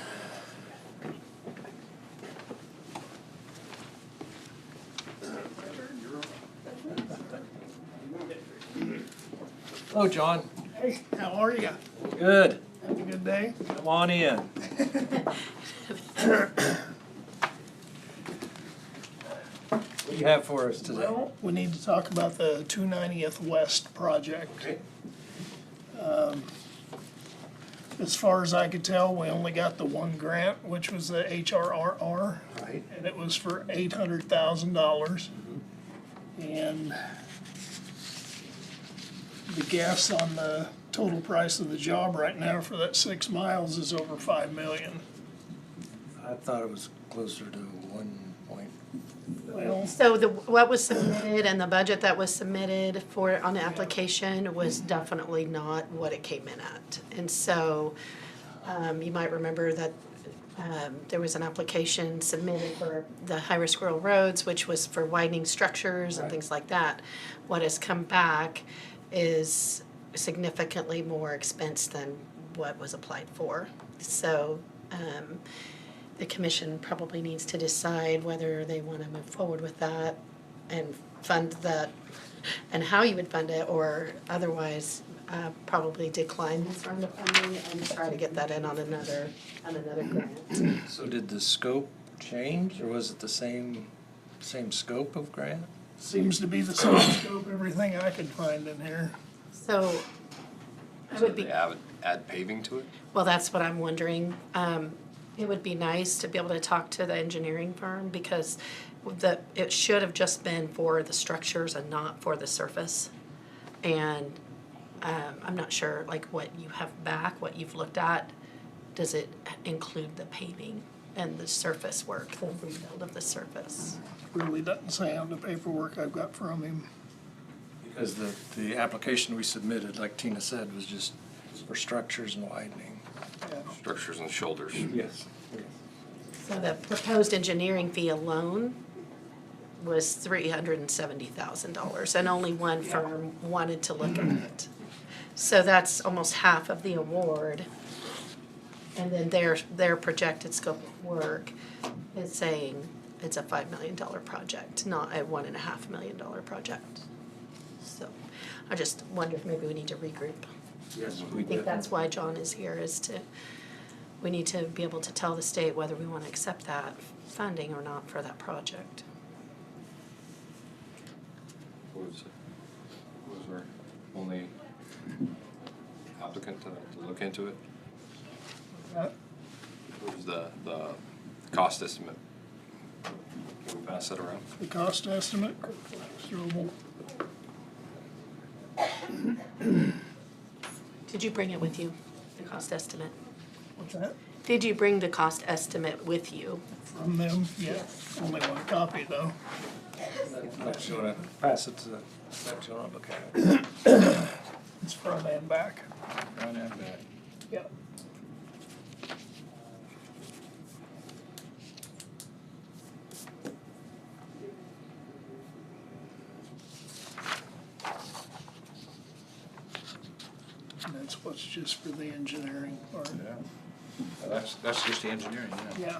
Hello, John. Hey, how are you? Good. Have a good day? Come on in. What do you have for us today? Well, we need to talk about the 290th West project. As far as I could tell, we only got the one grant, which was the HRRR, Right. and it was for $800,000. And the guess on the total price of the job right now for that 6 miles is over $5 million. I thought it was closer to 1 point. Well, So what was submitted and the budget that was submitted for, on the application was definitely not what it came in at. And so, you might remember that, there was an application submitted for the high-risk rural roads, which was for widening structures and things like that. What has come back is significantly more expense than what was applied for. So, the commission probably needs to decide whether they want to move forward with that and fund that, and how you would fund it, or otherwise, probably decline this round of funding and try to get that in on another grant. So did the scope change, or was it the same scope of grant? seems to be the same scope, everything I could find in here. So, I So would be. they add paving to it? Well, that's what I'm wondering. It would be nice to be able to talk to the engineering firm because it should have just been for the structures and not for the surface. And I'm not sure, like, what you have back, what you've looked at, does it include the paving and the surface work, the rebuild of the surface? Really doesn't say on the paperwork I've got from him. Because the application we submitted, like Tina said, was just for structures and widening. Yeah. Structures and shoulders. Yes. So the proposed engineering fee alone was $370,000, and only one firm wanted to look at it. So that's almost half of the award. And then their projected scope of work is saying it's a $5 million project, not a $1.5 million project. So I just wonder if maybe we need to regroup. Yes. I think that's why John is here, we need to be able to tell the state whether we want to accept that funding or not for that project. Was our only applicant to look into it? Uh, What was the cost estimate? Can we pass that around? The cost estimate, Did you bring it with you, the cost estimate? what's that? Did you bring the cost estimate with you? From them? Yeah, only one copy though. Unless you want to pass it to the next one, I'll look at it. It's front and back. front and back. Yep. And that's what's just for the engineering part. That's just the engineering, yeah. Yeah.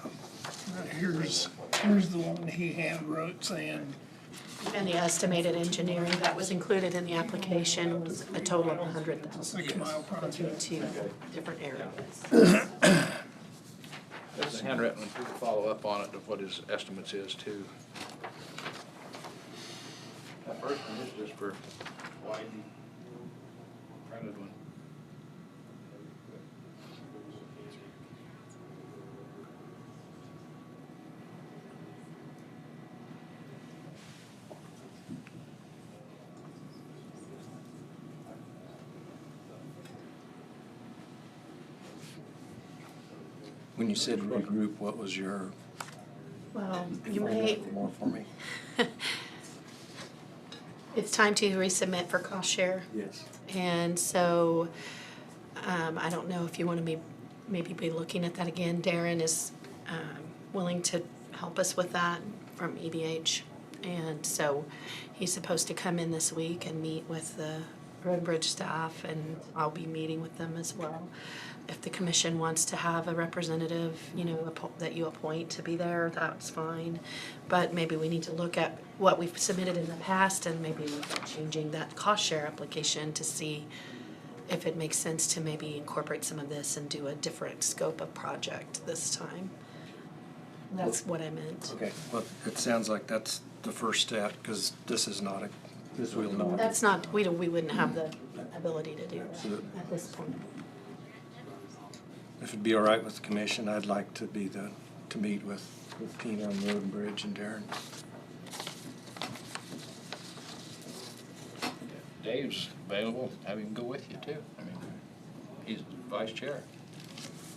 Here's the one he hand wrote saying, And the estimated engineering that was included in the application was a total of $100,000 6 mile project. between two different areas. It's handwritten, and people follow up on it of what his estimates is too. That first one is just for Whitey. Printed one. When you said regroup, what was your? Well, you may, More for me. it's time to resubmit for cost share. Yes. And so, I don't know if you wanna maybe be looking at that again. Darren is, willing to help us with that from EBH. And so he's supposed to come in this week and meet with the road bridge staff, and I'll be meeting with them as well. If the commission wants to have a representative, that you appoint to be there, that's fine. But maybe we need to look at what we've submitted in the past and maybe look at changing that cost share application to see if it makes sense to maybe incorporate some of this and do a different scope of project this time. That's what I meant. Okay, well, it sounds like that's the first step, because this will not. That's not, we wouldn't have the ability to do that Absolutely. at this point. If it'd be all right with the commission, I'd like to to meet with Tina on Road and Bridge and Darren. Dave's available, have him go with you too. I mean, he's vice chair.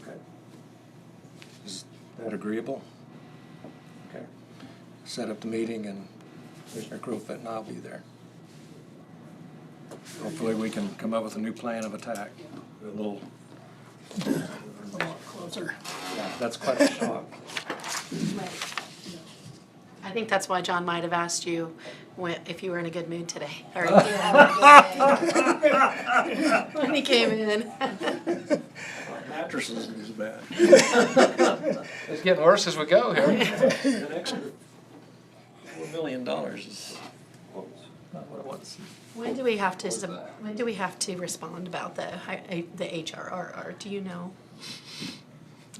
Okay. Is that agreeable? Okay. Set up the meeting and Commissioner Crowfoot and I'll be there. Hopefully we can come up with a new plan of attack. A little, A lot closer. that's quite a shock. I think that's why John might have asked you if you were in a good mood today, or if you had a good day when he came in. Mattresses is bad. It's getting worse as we go here. An extra $4 million is not what it was. When do we have to respond about the HRRR? Do you know?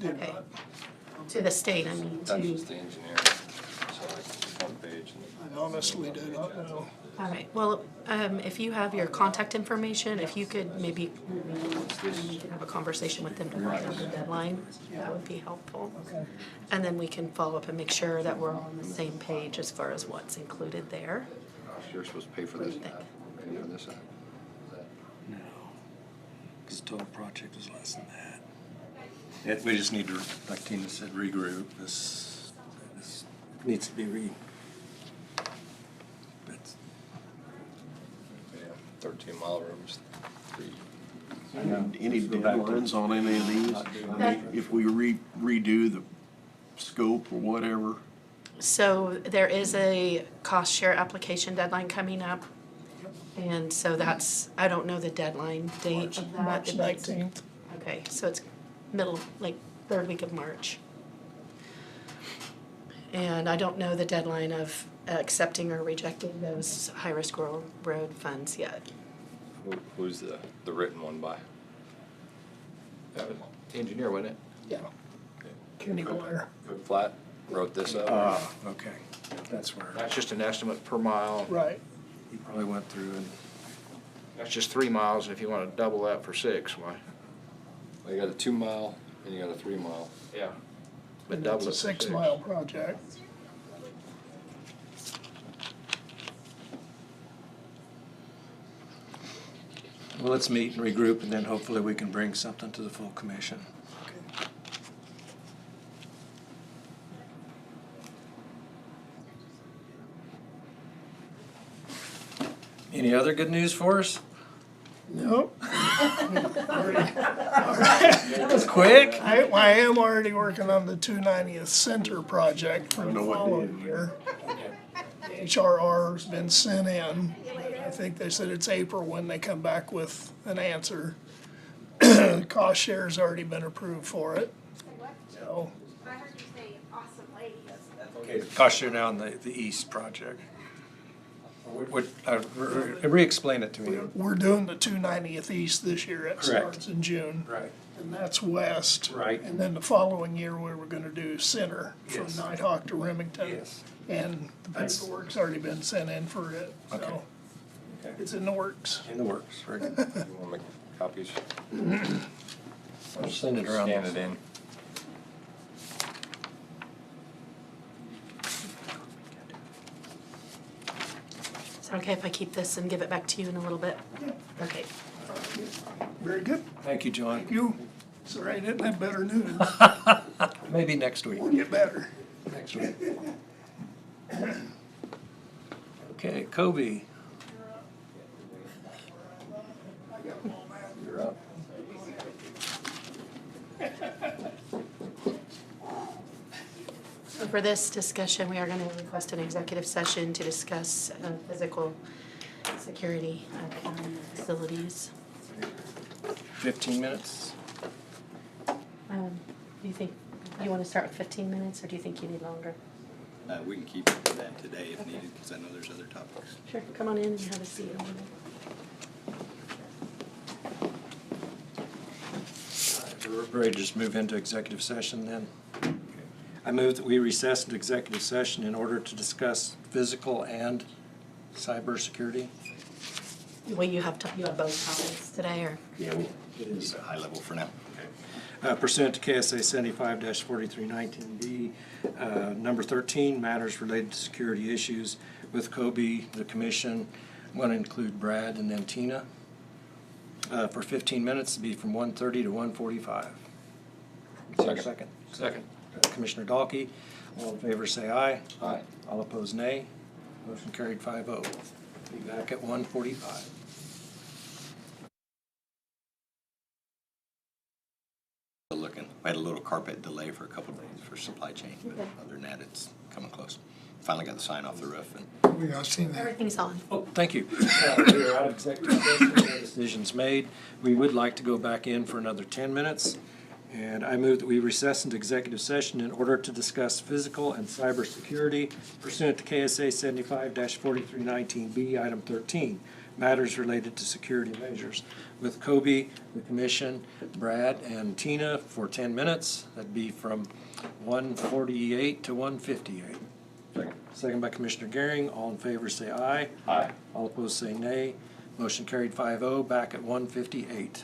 Okay. To the state, I mean, That's to. just the engineer, so like one page. I honestly do not know. All right, well, if you have your contact information, if you could maybe have a conversation with them to find out the deadline, that would be helpful. Okay. And then we can follow up and make sure that we're on the same page as far as what's included there. You're supposed to pay for What do this you think? app, pay for this app. No, because the total project was less than that. We just need to, like Tina said, regroup. This needs to be that's- 13-mile roads, 3. Any deadlines on any of these? I mean, if we redo the scope or whatever, So there is a cost share application deadline coming up. And so that's, I don't know the deadline date of that. March 19th. Okay, so it's third week of March. And I don't know the deadline of accepting or rejecting those high-risk road funds yet. Who's the written one by? That was the engineer, wasn't it? Yeah. Kenny Blair. Cook Flat wrote this up. Okay, that's where That's just an estimate per mile. Right. he probably went through and, That's just 3 miles, and if you want to double that for 6, why? You got a 2-mile and you got a 3-mile. Yeah. But And double it's it a for 6. 6-mile project. well, let's meet and regroup, and then hopefully we can bring something to the full commission. Any other good news for us? Nope. That was quick. I am already working on the 290th Center project for the know what following day. year. HRR's been sent in. I think they said it's April when they come back with an answer. Cost share's already been approved for it. So, I heard you say awesome lady. Okay, cost share now on the east project. Re-explain it to me. we're doing the 290th East this year. It Correct. starts in June. Right. and that's west. Right. And then the following year, we were gonna do center from Yes. Nighthawk to Remington. Yes. And the That's- paperwork's already been sent in for it, Okay. so Okay. it's in the works. In the works, very good. You wanna make copies? I'll send it around. Scan it in. Is it okay if I keep this and give it back to you in a little bit? Okay. Very good. Thank you, John. Thank you. Sorry I didn't have better news. Maybe next week. We'll get better. Next week. Okay, Kobe. You're up. So for this discussion, we are going to request an executive session to discuss physical security of county facilities. 15 minutes? Do you think, you want to start with 15 minutes, or do you think you need longer? We can keep it to that today if needed, because I know there's other topics. Sure, come on in and have a seat. We're ready to just move into executive session then. I move that we recess into executive session in order to discuss physical and cybersecurity. Well, you have both topics today, or? Yeah. It is. Keep it high level for now. Pursuant to KSA 75-4319B, number 13, matters related to security issues with Kobe, the commission. I'm going to include Brad and then Tina. For 15 minutes, to be from 1:30 to 1:45. Second. Second. Commissioner Dalkey, all in favor say aye. Aye. All opposed nay. Motion carried 5-0. Be back at 1:45. Looking, I had a little carpet delay for a couple of days for supply chain, but Okay. other than that, it's coming close. Finally got the sign off the roof, and Yeah, I've seen that. Everything's on. Oh, thank you. We are out of executive session, no decisions made. We would like to go back in for another 10 minutes. And I move that we recess into executive session in order to discuss physical and cybersecurity pursuant to KSA 75-4319B, item 13, matters related to security measures. With Kobe, the commission, Brad, and Tina for 10 minutes. That'd be from 1:48 to 1:58. Second. Second by Commissioner Gehring. All in favor say aye. Aye. All opposed say nay. Motion carried 5-0, back at 1:58.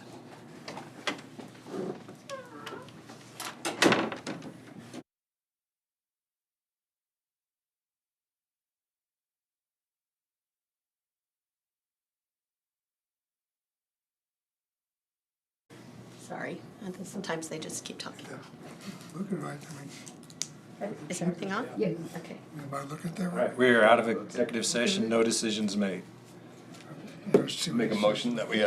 Sorry, I think sometimes they just keep talking. Looking right, I mean, Is everything on? Yeah. Okay. anybody look at that All right? right, we are out of executive session, no decisions made. There's two Make a motion that we,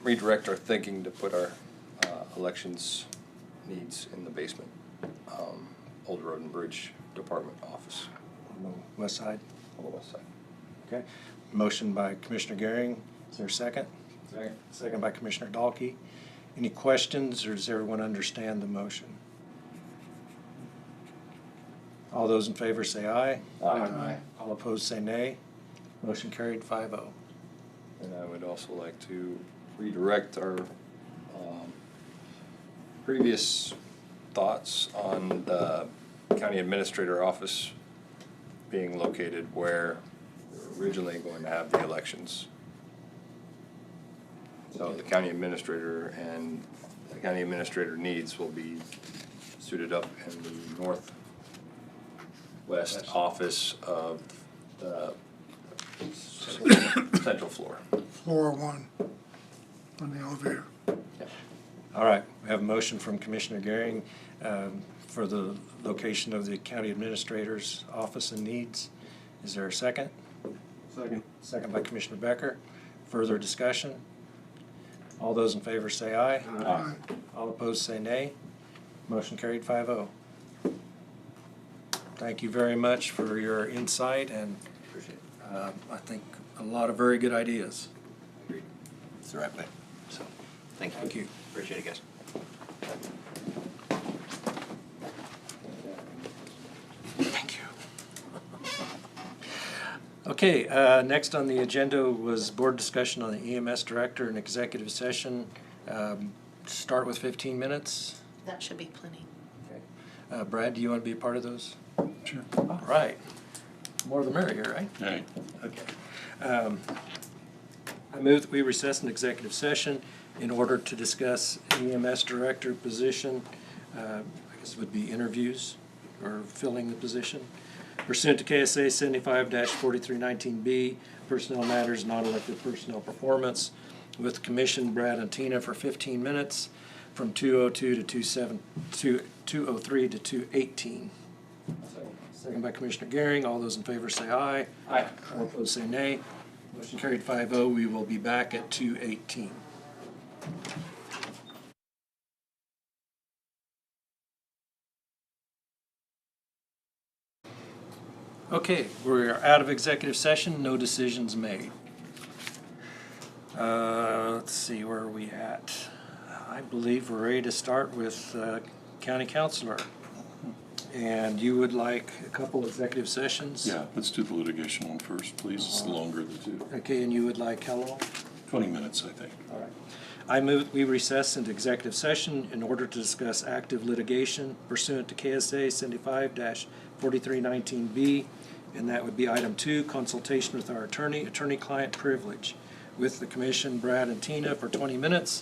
redirect our thinking to put our, elections needs in the basement. Old Road and Bridge Department office On the west side. on the west side. Okay. Motion by Commissioner Gehring. Is there a second? Second. Second by Commissioner Dalkey. Any questions, or does everyone understand the motion? All those in favor say aye. Aye. All opposed say nay. Motion carried 5-0. And I would also like to redirect our previous thoughts on the county administrator office being located where we were originally going to have the elections. So the county administrator and the county administrator needs will be suited up in the northwest office of the central floor. Floor one on the elevator. All right, we have a motion from Commissioner Gehring for the location of the county administrator's office and needs. Is there a second? Second. Second by Commissioner Becker. Further discussion? All those in favor say aye. Aye. All opposed say nay. Motion carried 5-0. Thank you very much for your insight and I think a lot of very good ideas. agreed. It's the right way. So, thank you. Thank you. Appreciate it, guys. Thank you. Okay, next on the agenda was board discussion on the EMS director and executive session. Start with 15 minutes. That should be plenty. Brad, do you want to be a part of those? Sure. All right. More the merrier, right? Right. Okay. I move that we recess an executive session in order to discuss EMS director position. I guess it would be interviews or filling the position. Pursuant to KSA 75-4319B, personnel matters, non-elected personnel performance, with Commission Brad and Tina for 15 minutes from 2:02 to 2:03 to 2:18. Second by Commissioner Gehring. All those in favor say aye. Aye. All opposed say nay. Motion carried 5-0. We will be back at 2:18. Okay, we're out of executive session, no decisions made. Let's see, where are we at? I believe we're ready to start with county councilor. And you would like a couple executive sessions? Yeah, let's do the litigation one first, please. It's the longer of the two. Okay, and you would like how long? 20 minutes, I think. All right. I move that we recess into executive session in order to discuss active litigation pursuant to KSA 75-4319B, and that would be item 2, consultation with our attorney, attorney-client privilege, with the commission, Brad and Tina, for 20 minutes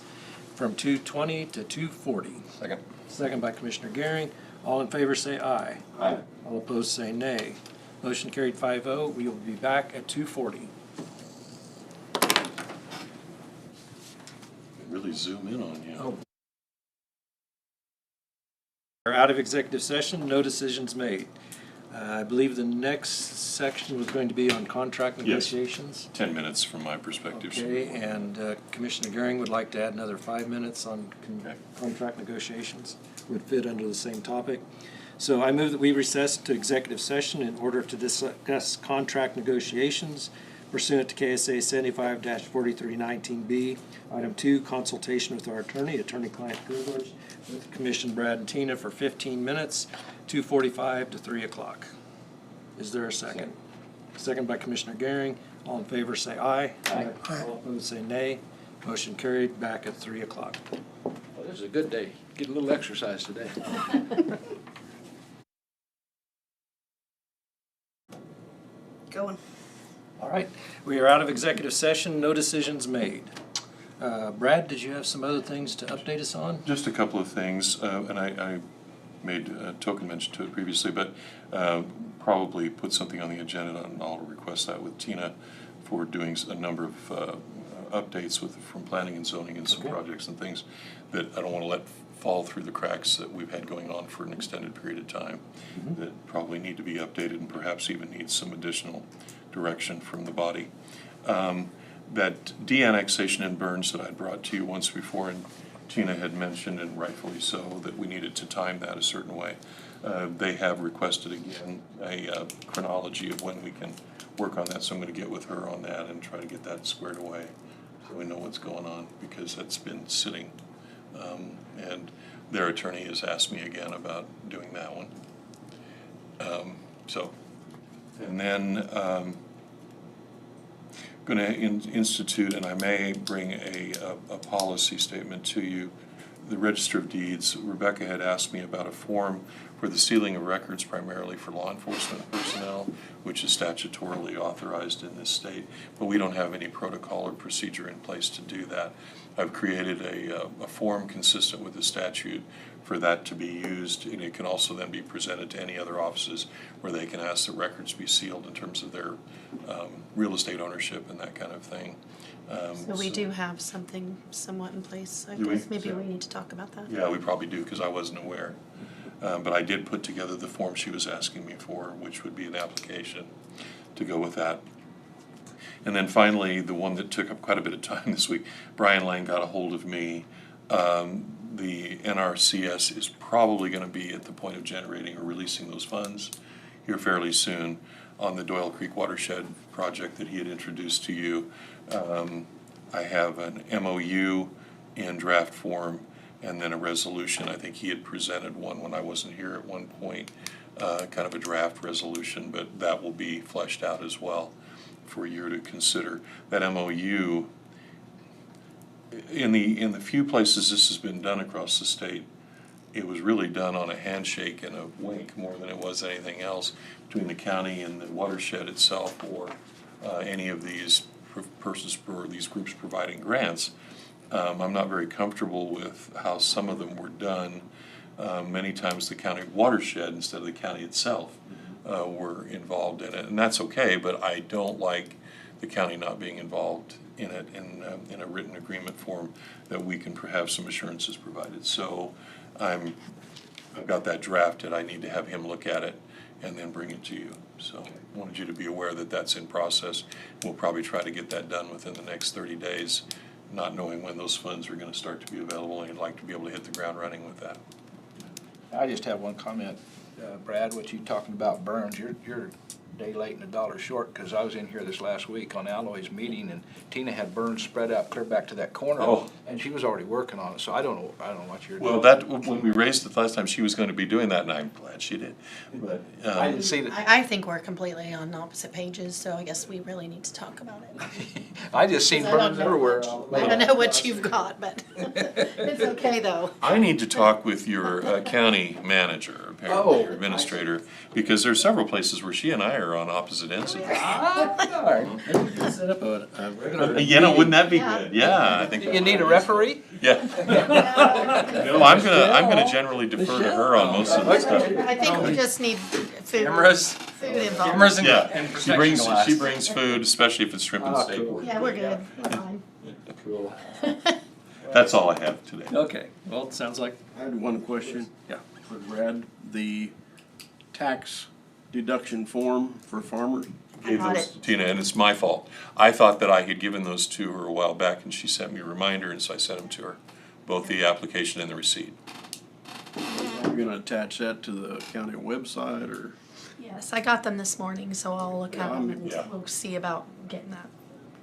from 2:20 to 2:40. Second. Second by Commissioner Gehring. All in favor say aye. Aye. All opposed say nay. Motion carried 5-0. We will be back at 2:40. Really zoom in on you. Oh. We're out of executive session, no decisions made. I believe the next section was going to be on contract Yes. negotiations. 10 minutes from my perspective. Okay, and Commissioner Gehring would like to add another 5 minutes on Okay. contract negotiations. Would fit under the same topic. So I move that we recess to executive session in order to discuss contract negotiations pursuant to KSA 75-4319B. Item 2, consultation with our attorney, attorney-client privilege, with Commission Brad and Tina for 15 minutes, 2:45 to 3 o'clock. Is there a second? Second by Commissioner Gehring. All in favor say aye. Aye. All opposed say nay. Motion carried, back at 3 o'clock. Well, this is a good day. Get a little exercise today. Going. All right, we are out of executive session, no decisions made. Brad, did you have some other things to update us on? Just a couple of things, and I made a token mention to it previously, but probably put something on the agenda, and I'll request that with Tina for doing a number of updates from planning and zoning and some Okay. projects and things that I don't want to let fall through the cracks that we've had going on for an extended period of time that probably need to be updated and perhaps even need some additional direction from the body. That de-annexation in Burns that I'd brought to you once before, and Tina had mentioned, and rightfully so, that we needed to time that a certain way. They have requested again a chronology of when we can work on that, so I'm going to get with her on that and try to get that squared away so we know what's going on, because that's been sitting. And their attorney has asked me again about doing that one. And then going to institute, and I may bring a policy statement to you. The Register of Deeds, Rebecca had asked me about a form for the sealing of records primarily for law enforcement personnel, which is statutorily authorized in this state, but we don't have any protocol or procedure in place to do that. I've created a form consistent with the statute for that to be used, and it can also then be presented to any other offices where they can ask that records be sealed in terms of their real estate ownership and that kind of thing. So we do have something somewhat in place. I Do we? guess maybe we need to talk about that. Yeah, we probably do, because I wasn't aware. But I did put together the form she was asking me for, which would be an application to go with that. And then finally, the one that took up quite a bit of time this week, Brian Lane got a hold of me. The NRCS is probably going to be at the point of generating or releasing those funds here fairly soon on the Doyle Creek Watershed project that he had introduced to you. I have an MOU in draft form, and then a resolution. I think he had presented one when I wasn't here at one point, kind of a draft resolution, but that will be fleshed out as well. for you to consider. That MOU, in the few places this has been done across the state, it was really done on a handshake and a wink more than it was anything else between the county and the watershed itself, or any of these persons or these groups providing grants. I'm not very comfortable with how some of them were done. Many times the county watershed instead of the county itself were involved in it, and that's okay, but I don't like the county not being involved in it in a written agreement form that we can have some assurances provided. So I've got that drafted. I need to have him look at it and then bring it to you. So I wanted you to be aware that that's in process. We'll probably try to get that done within the next 30 days, not knowing when those funds are going to start to be available, and I'd like to be able to hit the ground running with that. I just have one comment. Brad, what you talking about burns, you're a day late and $1 short, because I was in here this last week on Alloy's meeting, and Tina had burns spread out clear back to that corner. Oh. And she was already working on it, so I don't know what you're doing. Well, that, when we raised it last time, she was going to be doing that, and I'm glad she did. But I didn't see that. I think we're completely on opposite pages, so I guess we really need to talk about it. I just seen 'Cause I don't burns know everywhere. I don't know what you've got, but it's okay though. I need to talk with your county manager, apparently, your administrator, because there's several places where she and I are on opposite ends of it. Maybe we can set up a regular. You know, wouldn't that be Yeah. good? Yeah, I think. You need a referee? Yeah. No, I'm gonna generally defer to her on most of the stuff. I think we just need food. Cameras. Food involved. Cameras and Yeah, protection glass. she brings food, especially if it's shrimp and steak. Yeah, we're good. We're fine. Cool. That's all I have today. Okay, well, it sounds like, I had one question. Yeah. For Brad, the tax deduction form for farmers. Gave got those it. to Tina, and it's my fault. I thought that I had given those to her a while back, and she sent me a reminder, and so I sent them to her, both the application and the receipt. Are you gonna attach that to the county website, or? Yes, I got them this morning, so I'll look at them and Yeah. we'll see about getting that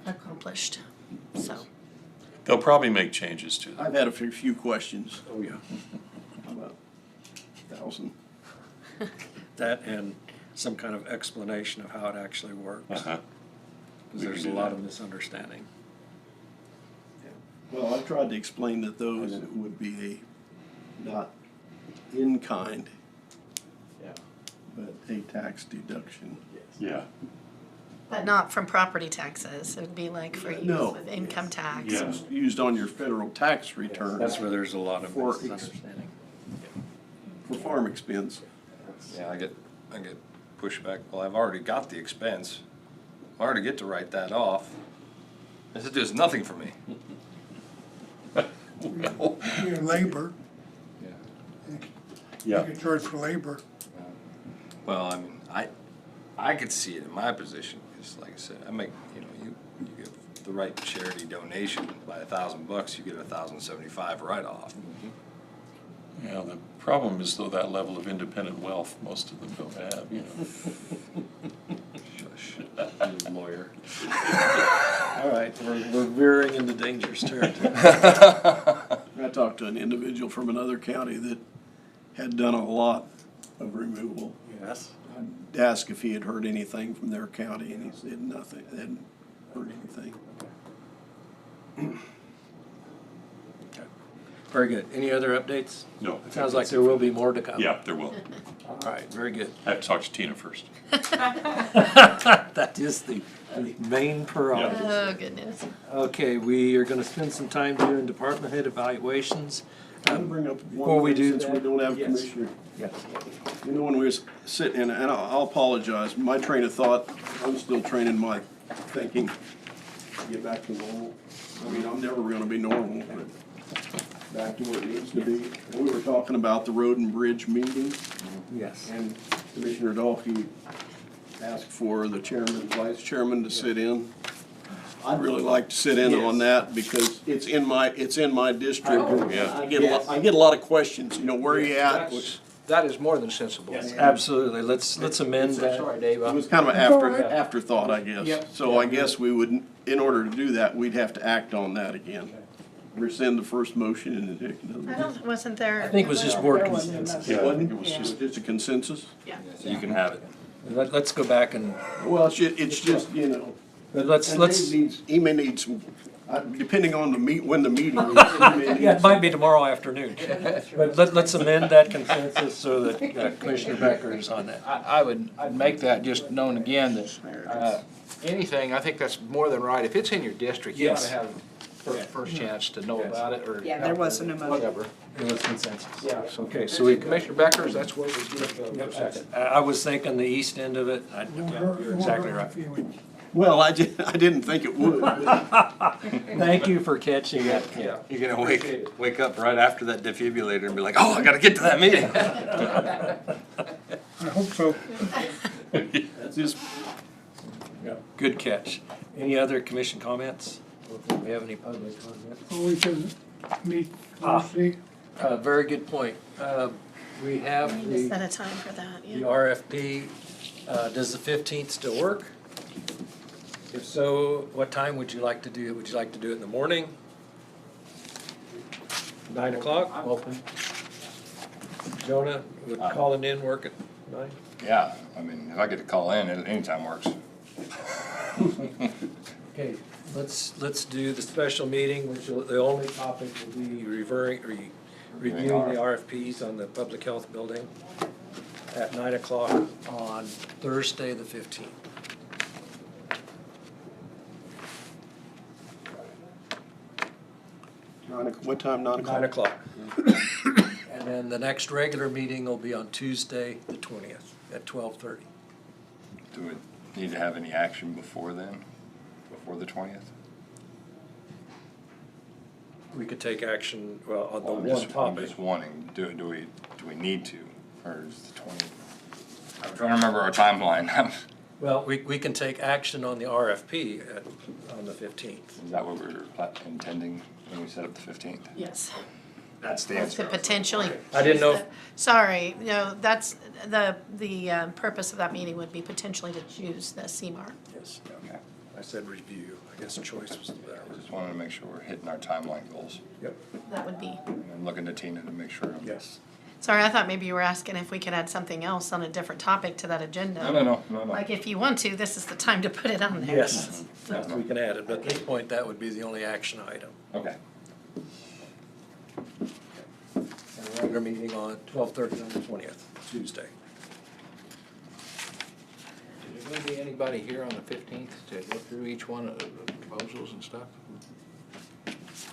accomplished, so. They'll probably make changes to them. I've had a few questions. oh yeah, How about 1,000? that and some kind of explanation of how it actually works. Uh-huh. Because there's a lot of misunderstanding. Well, I tried to explain that those would be not in kind, Yeah. but a tax deduction. Yeah. But not from property taxes, it would be like for use No. with income tax. Yeah. Used on your federal tax return. That's where there's a lot of For misunderstanding. For farm expense. Yeah, I get pushback, well, I've already got the expense, I already get to write that off. It does nothing for me. Well, Your labor, you yeah. get charged for labor. Well, I mean, I could see it in my position, because like I said, I make, you give the right charity donation by $1,000, you get $1,075 write-off. Yeah, the problem is though that level of independent wealth, most of them don't have, you know. Shush. Lawyer. All right, we're veering into dangerous territory. I talked to an individual from another county that had done a lot of removal. Yes. I asked if he had heard anything from their county, and he said nothing, they hadn't heard anything. Very good. Any other updates? No. Sounds like there will be more to come. Yeah, there will. All right, very good. I have to talk to Tina first. That is the main prerogative. Oh, goodness. Okay, we are gonna spend some time doing department head evaluations. I'm gonna bring up Before one we thing, do since we that, don't have yes. commissioner. Yes. You know, when we was sitting, and I'll apologize, my train of thought, I'm still training my thinking to get back to normal. I mean, I'm never gonna be normal, but back to where it needs to be. We were talking about the road and bridge meeting, Yes. and Commissioner Dahlke asked for the chairman, vice chairman to sit in. I'd really like to sit in on that because it's in my district. Yeah. I get a lot of questions, you know, where are you at? That is more than sensible. Absolutely. Let's amend that. Sorry, Dave. It was kind of an afterthought, I guess. So I guess we would, in order to do that, we'd have to act on that again. Rescind the first motion and then take another. Wasn't there? I think it was just board consensus. Yeah, I think it It was was just a consensus? Yeah. So you can have it. Let's go back and, Well, it's just, you know, But let's, And he may need some, depending on when the meeting is. he may need yeah, it might some- be tomorrow afternoon. But let's amend that consensus so that Commissioner Becker is on that. I'd make that just known again that, anything, I think that's more than right. If it's in your district, you ought to Yes. have first chance to know about it or. Yeah, there wasn't a motion. Whatever. It was consensus. Yeah. Okay, so we, Commissioner Becker's, that's what we get. yep, that's it. I was thinking the east end of it. You're exactly right. Well, I didn't think it would. Thank you for catching that. Yeah. You're gonna wake up right after that defibrillator and be like, oh, I gotta get to that meeting. I hope so. That's just, Good catch. Any other commission comments? Do we have any public comments? Or we can meet Thursday. Very good point. We have We need to set the a time for that, the yeah. RFP. Does the 15th still work? If so, what time would you like to do it? Would you like to do it in the morning? 9 o'clock? I'm open. Jonah, would calling in work at 9? Yeah, I mean, if I get to call in, anytime works. Okay, let's do the special meeting, which the only topic will be reviewing the RFPs on the public health building at 9 o'clock on Thursday, the 15th. what time, 9 o'clock? 9 o'clock. And then the next regular meeting will be on Tuesday, the 20th, at 12:30. Do we need to have any action before then, before the 20th? We could take action, well, on the I'm one just topic. wanting, do we need to, or is the 20th? I'm trying to remember our timeline. Well, we can take action on the RFP on the 15th. Is that what we were intending when we set up the 15th? Yes. That's the That's to answer. potentially. I didn't know if- Sorry, no, that's, the purpose of that meeting would be potentially to choose the CMAR. Yes, Okay. I said review. I guess choice was the better I word. just wanted to make sure we're hitting our timeline goals. Yep, That would be. And I'm looking to Tina to make sure. yes. Sorry, I thought maybe you were asking if we could add something else on a different topic to that agenda. No. Like, if you want to, this is the time to put it on there. Yes, we can add it, but at this point, that would be the only action item. Okay. And a regular meeting on 12:30 on the 20th, Tuesday. Is there gonna be anybody here on the 15th to go through each one of the proposals and stuff?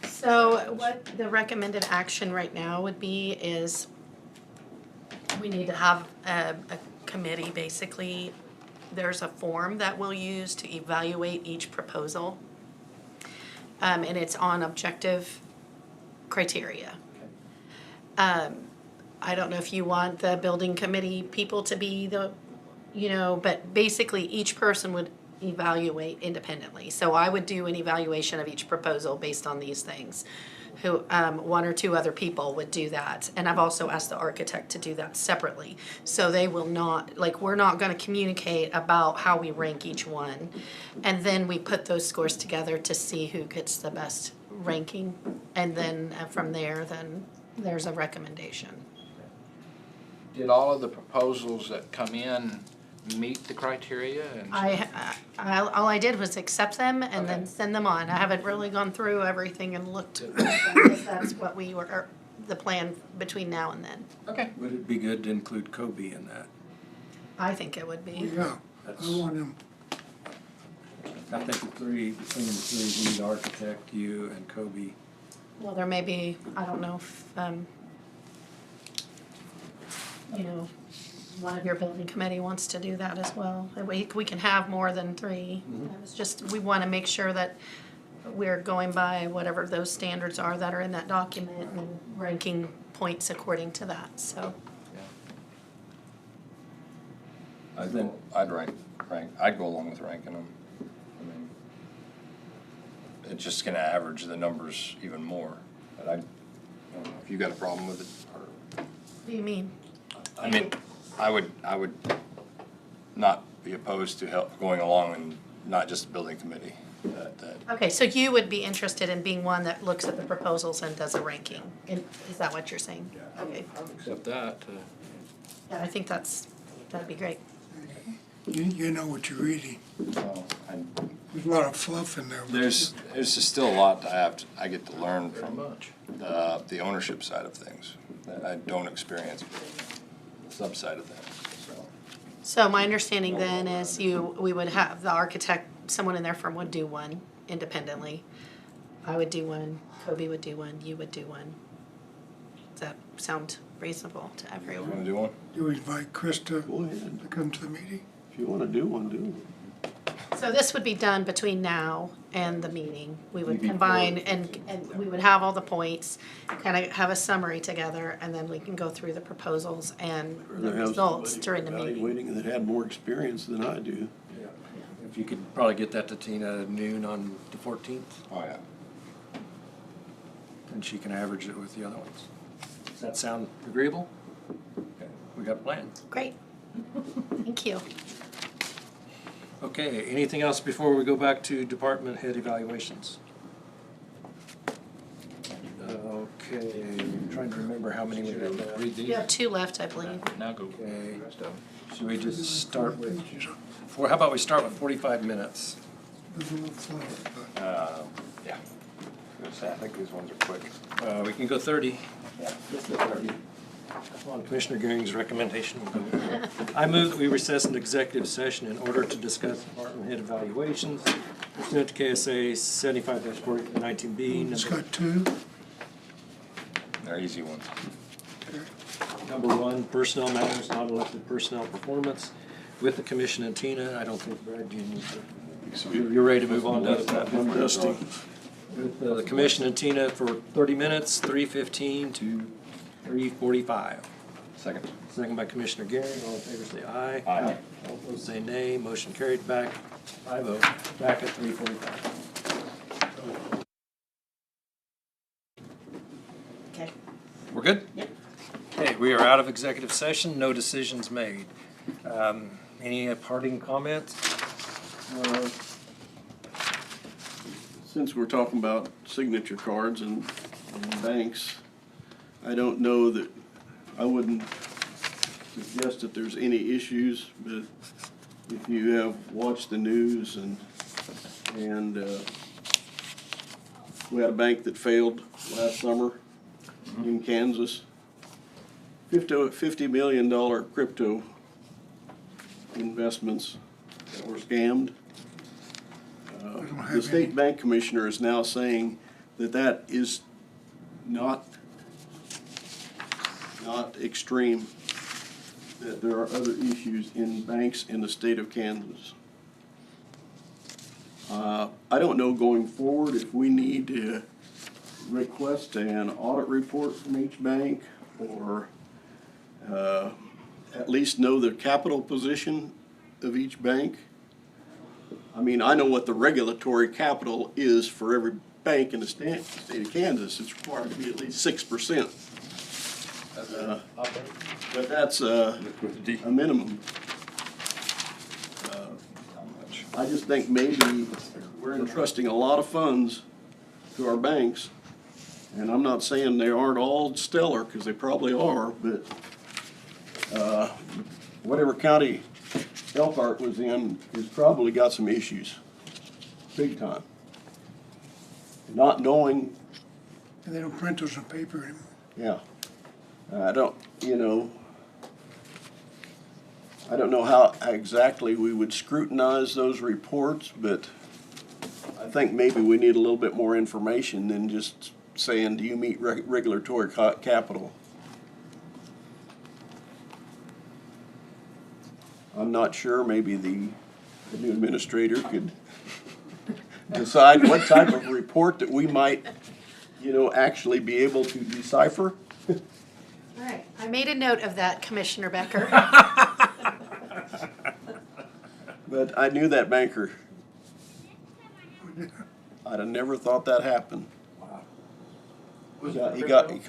So what the recommended action right now would be is we need to have a committee, basically. There's a form that we'll use to evaluate each proposal. And it's on objective criteria. I don't know if you want the building committee people to be but basically each person would evaluate independently. So I would do an evaluation of each proposal based on these things. One or two other people would do that. And I've also asked the architect to do that separately. So they will not, we're not gonna communicate about how we rank each one. And then we put those scores together to see who gets the best ranking. And then from there, then there's a recommendation. Did all of the proposals that come in meet the criteria and? All I did was accept them and then Okay. send them on. I haven't really gone through everything and looked. Because that's what the plan between now and then. Okay. Would it be good to include Kobe in that? I think it would be. Yeah, I want him. I think between the three, the architect, you, and Kobe. Well, there may be, I don't know if, one of your building committee wants to do that as well. And we can have more than three. It's just, we want to make sure that we're going by whatever those standards are that are in that document and ranking points according to that, so. I'd go along with ranking them. I mean, it's just gonna average the numbers even more. But I don't know if you got a problem with it, or, What do you mean? I mean, I would not be opposed to going along and not just the building committee. Okay, so you would be interested in being one that looks at the proposals and does a ranking? Is that what you're saying? Okay, I'll accept that. yeah, I think that'd be great. You know what you're reading. Well, There's a lot of fluff in there. but There's just still a lot I get to learn Very from much. the ownership side of things that I don't experience the sub side of things, so. So my understanding then is we would have the architect, someone in their firm would do one independently. I would do one, Kobe would do one, you would do one. Does that sound reasonable to You wanna everyone? do one? You invite Krista Go ahead. to come to the meeting? If you wanna do one, do one. So this would be done between now and the meeting. We would Maybe combine before. and we would have all the points, kind of have a summary together, and then we can go through the proposals and the Rather have results somebody during the meeting. Evaluating that had more experience than I do. Yeah. If you could probably get that to Tina at noon on the 14th, Oh, yeah. and she can average it with the other ones. Does that sound agreeable? Okay, we got a plan. Great. Thank you. Okay, anything else before we go back to department head evaluations? Okay, I'm trying to remember how many we have left. Read these. You have two left, I believe. Now go. Okay, Rest of them. should we just start with, how about we start with 45 minutes? There's a little fluff, but Yeah. I think these ones are quick. We can go 30. Let's go 30. On Commissioner Gearing's recommendation, we'll go with that. I move that we recess an executive session in order to discuss department head evaluations pursuant to KSA 75-40-19B. it's got two. They're easy ones. Number one, personnel matters, not elected personnel performance with the commission and Tina. I don't think, Brad, you need to, you're ready to move on to that. I'm dusty. With the commission and Tina for 30 minutes, 3:15 to 3:45. Second. Second by Commissioner Gearing. All in favor say aye. Aye. All opposed say nay. Motion carried. Back 5-0. Back at 3:45. Okay. We're good? Yep. Okay, we are out of executive session. No decisions made. Any parting comments? Since we're talking about signature cards and banks, I don't know that, I wouldn't suggest that there's any issues, but if you have watched the news and we had a bank that failed last summer in Kansas. $50 million crypto investments that were scammed. The state bank commissioner is now saying that that is not extreme, that there are other issues in banks in the state of Kansas. I don't know going forward if we need to request an audit report from each bank or at least know the capital position of each bank. I mean, I know what the regulatory capital is for every bank in the state of Kansas. It's required to be at least 6%. But that's a minimum. I just think maybe we're entrusting a lot of funds to our banks. And I'm not saying they aren't all stellar, because they probably are, but whatever county Elkhart was in has probably got some issues, big time. Not knowing, And they don't print those on paper anymore. yeah, I don't know how exactly we would scrutinize those reports, but I think maybe we need a little bit more information than just saying, do you meet regulatory capital? I'm not sure, maybe the new administrator could decide what type of report that we might, actually be able to decipher. All right. I made a note of that, Commissioner Becker. But I knew that banker. I'd have never thought that happened. He got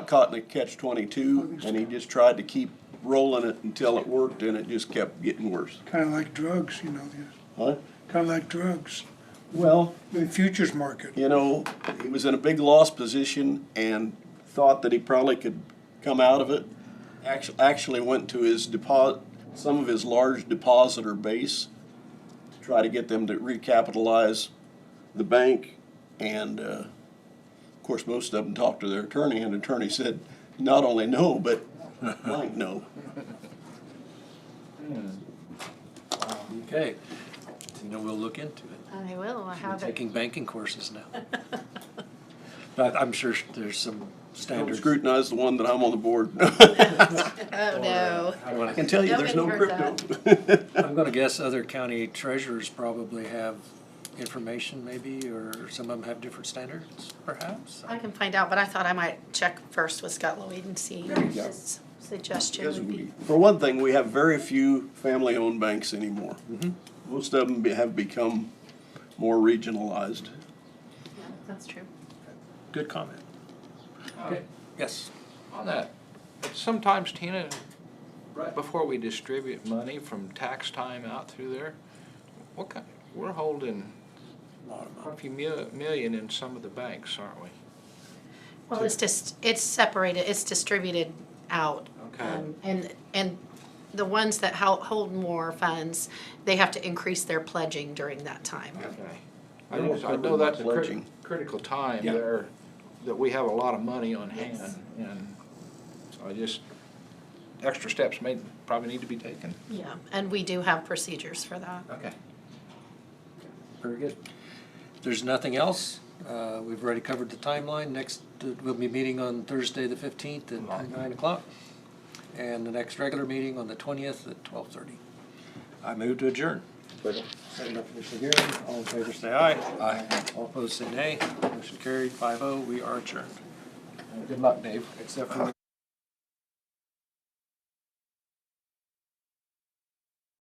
caught in a catch-22, and he just tried to keep rolling it until it worked, and it just kept getting worse. Kind of like drugs, Huh? kind of like drugs. Well, The futures market. he was in a big loss position and thought that he probably could come out of it. Actually went to his some of his large depositor base, try to get them to recapitalize the bank. And, of course, most of them talked to their attorney, and the attorney said, not only no, but blank no. Okay, we'll look into it. I will, I We're have it. taking banking courses now. But I'm sure there's some Don't standards. scrutinize the one that I'm on the board. Oh, no. I can tell you, there's no Nobody heard crypto. I'm gonna guess other county treasurers probably have information maybe, or some of them have different standards, perhaps? I can find out, but I thought I might check first with Scott Lloyd and see you what go. his suggestion Because would be. for one thing, we have very few family-owned banks anymore. Most of them have become more regionalized. Yeah, that's true. Good comment. Okay, yes. On that, sometimes, Tina, before we distribute money from tax time out through there, we're holding quite a few million in some of the banks, aren't we? Well, it's separated, it's distributed out. Okay. And the ones that hold more funds, they have to increase their pledging during that time. Okay. They're I know that's a pledging. critical time Yeah. there, that we have a lot of money on hand, and so extra steps probably need to be taken. Yeah, and we do have procedures for that. Okay. Very good. If there's nothing else, we've already covered the timeline. Next, we'll be meeting on Thursday, the 15th at 9 o'clock. And the next regular meeting on the 20th at 12:30. I move to adjourn. Second by Commissioner Gearing. All in favor, say aye. Aye. All opposed, say nay. Motion carried, 5-0. We are adjourned. Good luck, Dave. Except for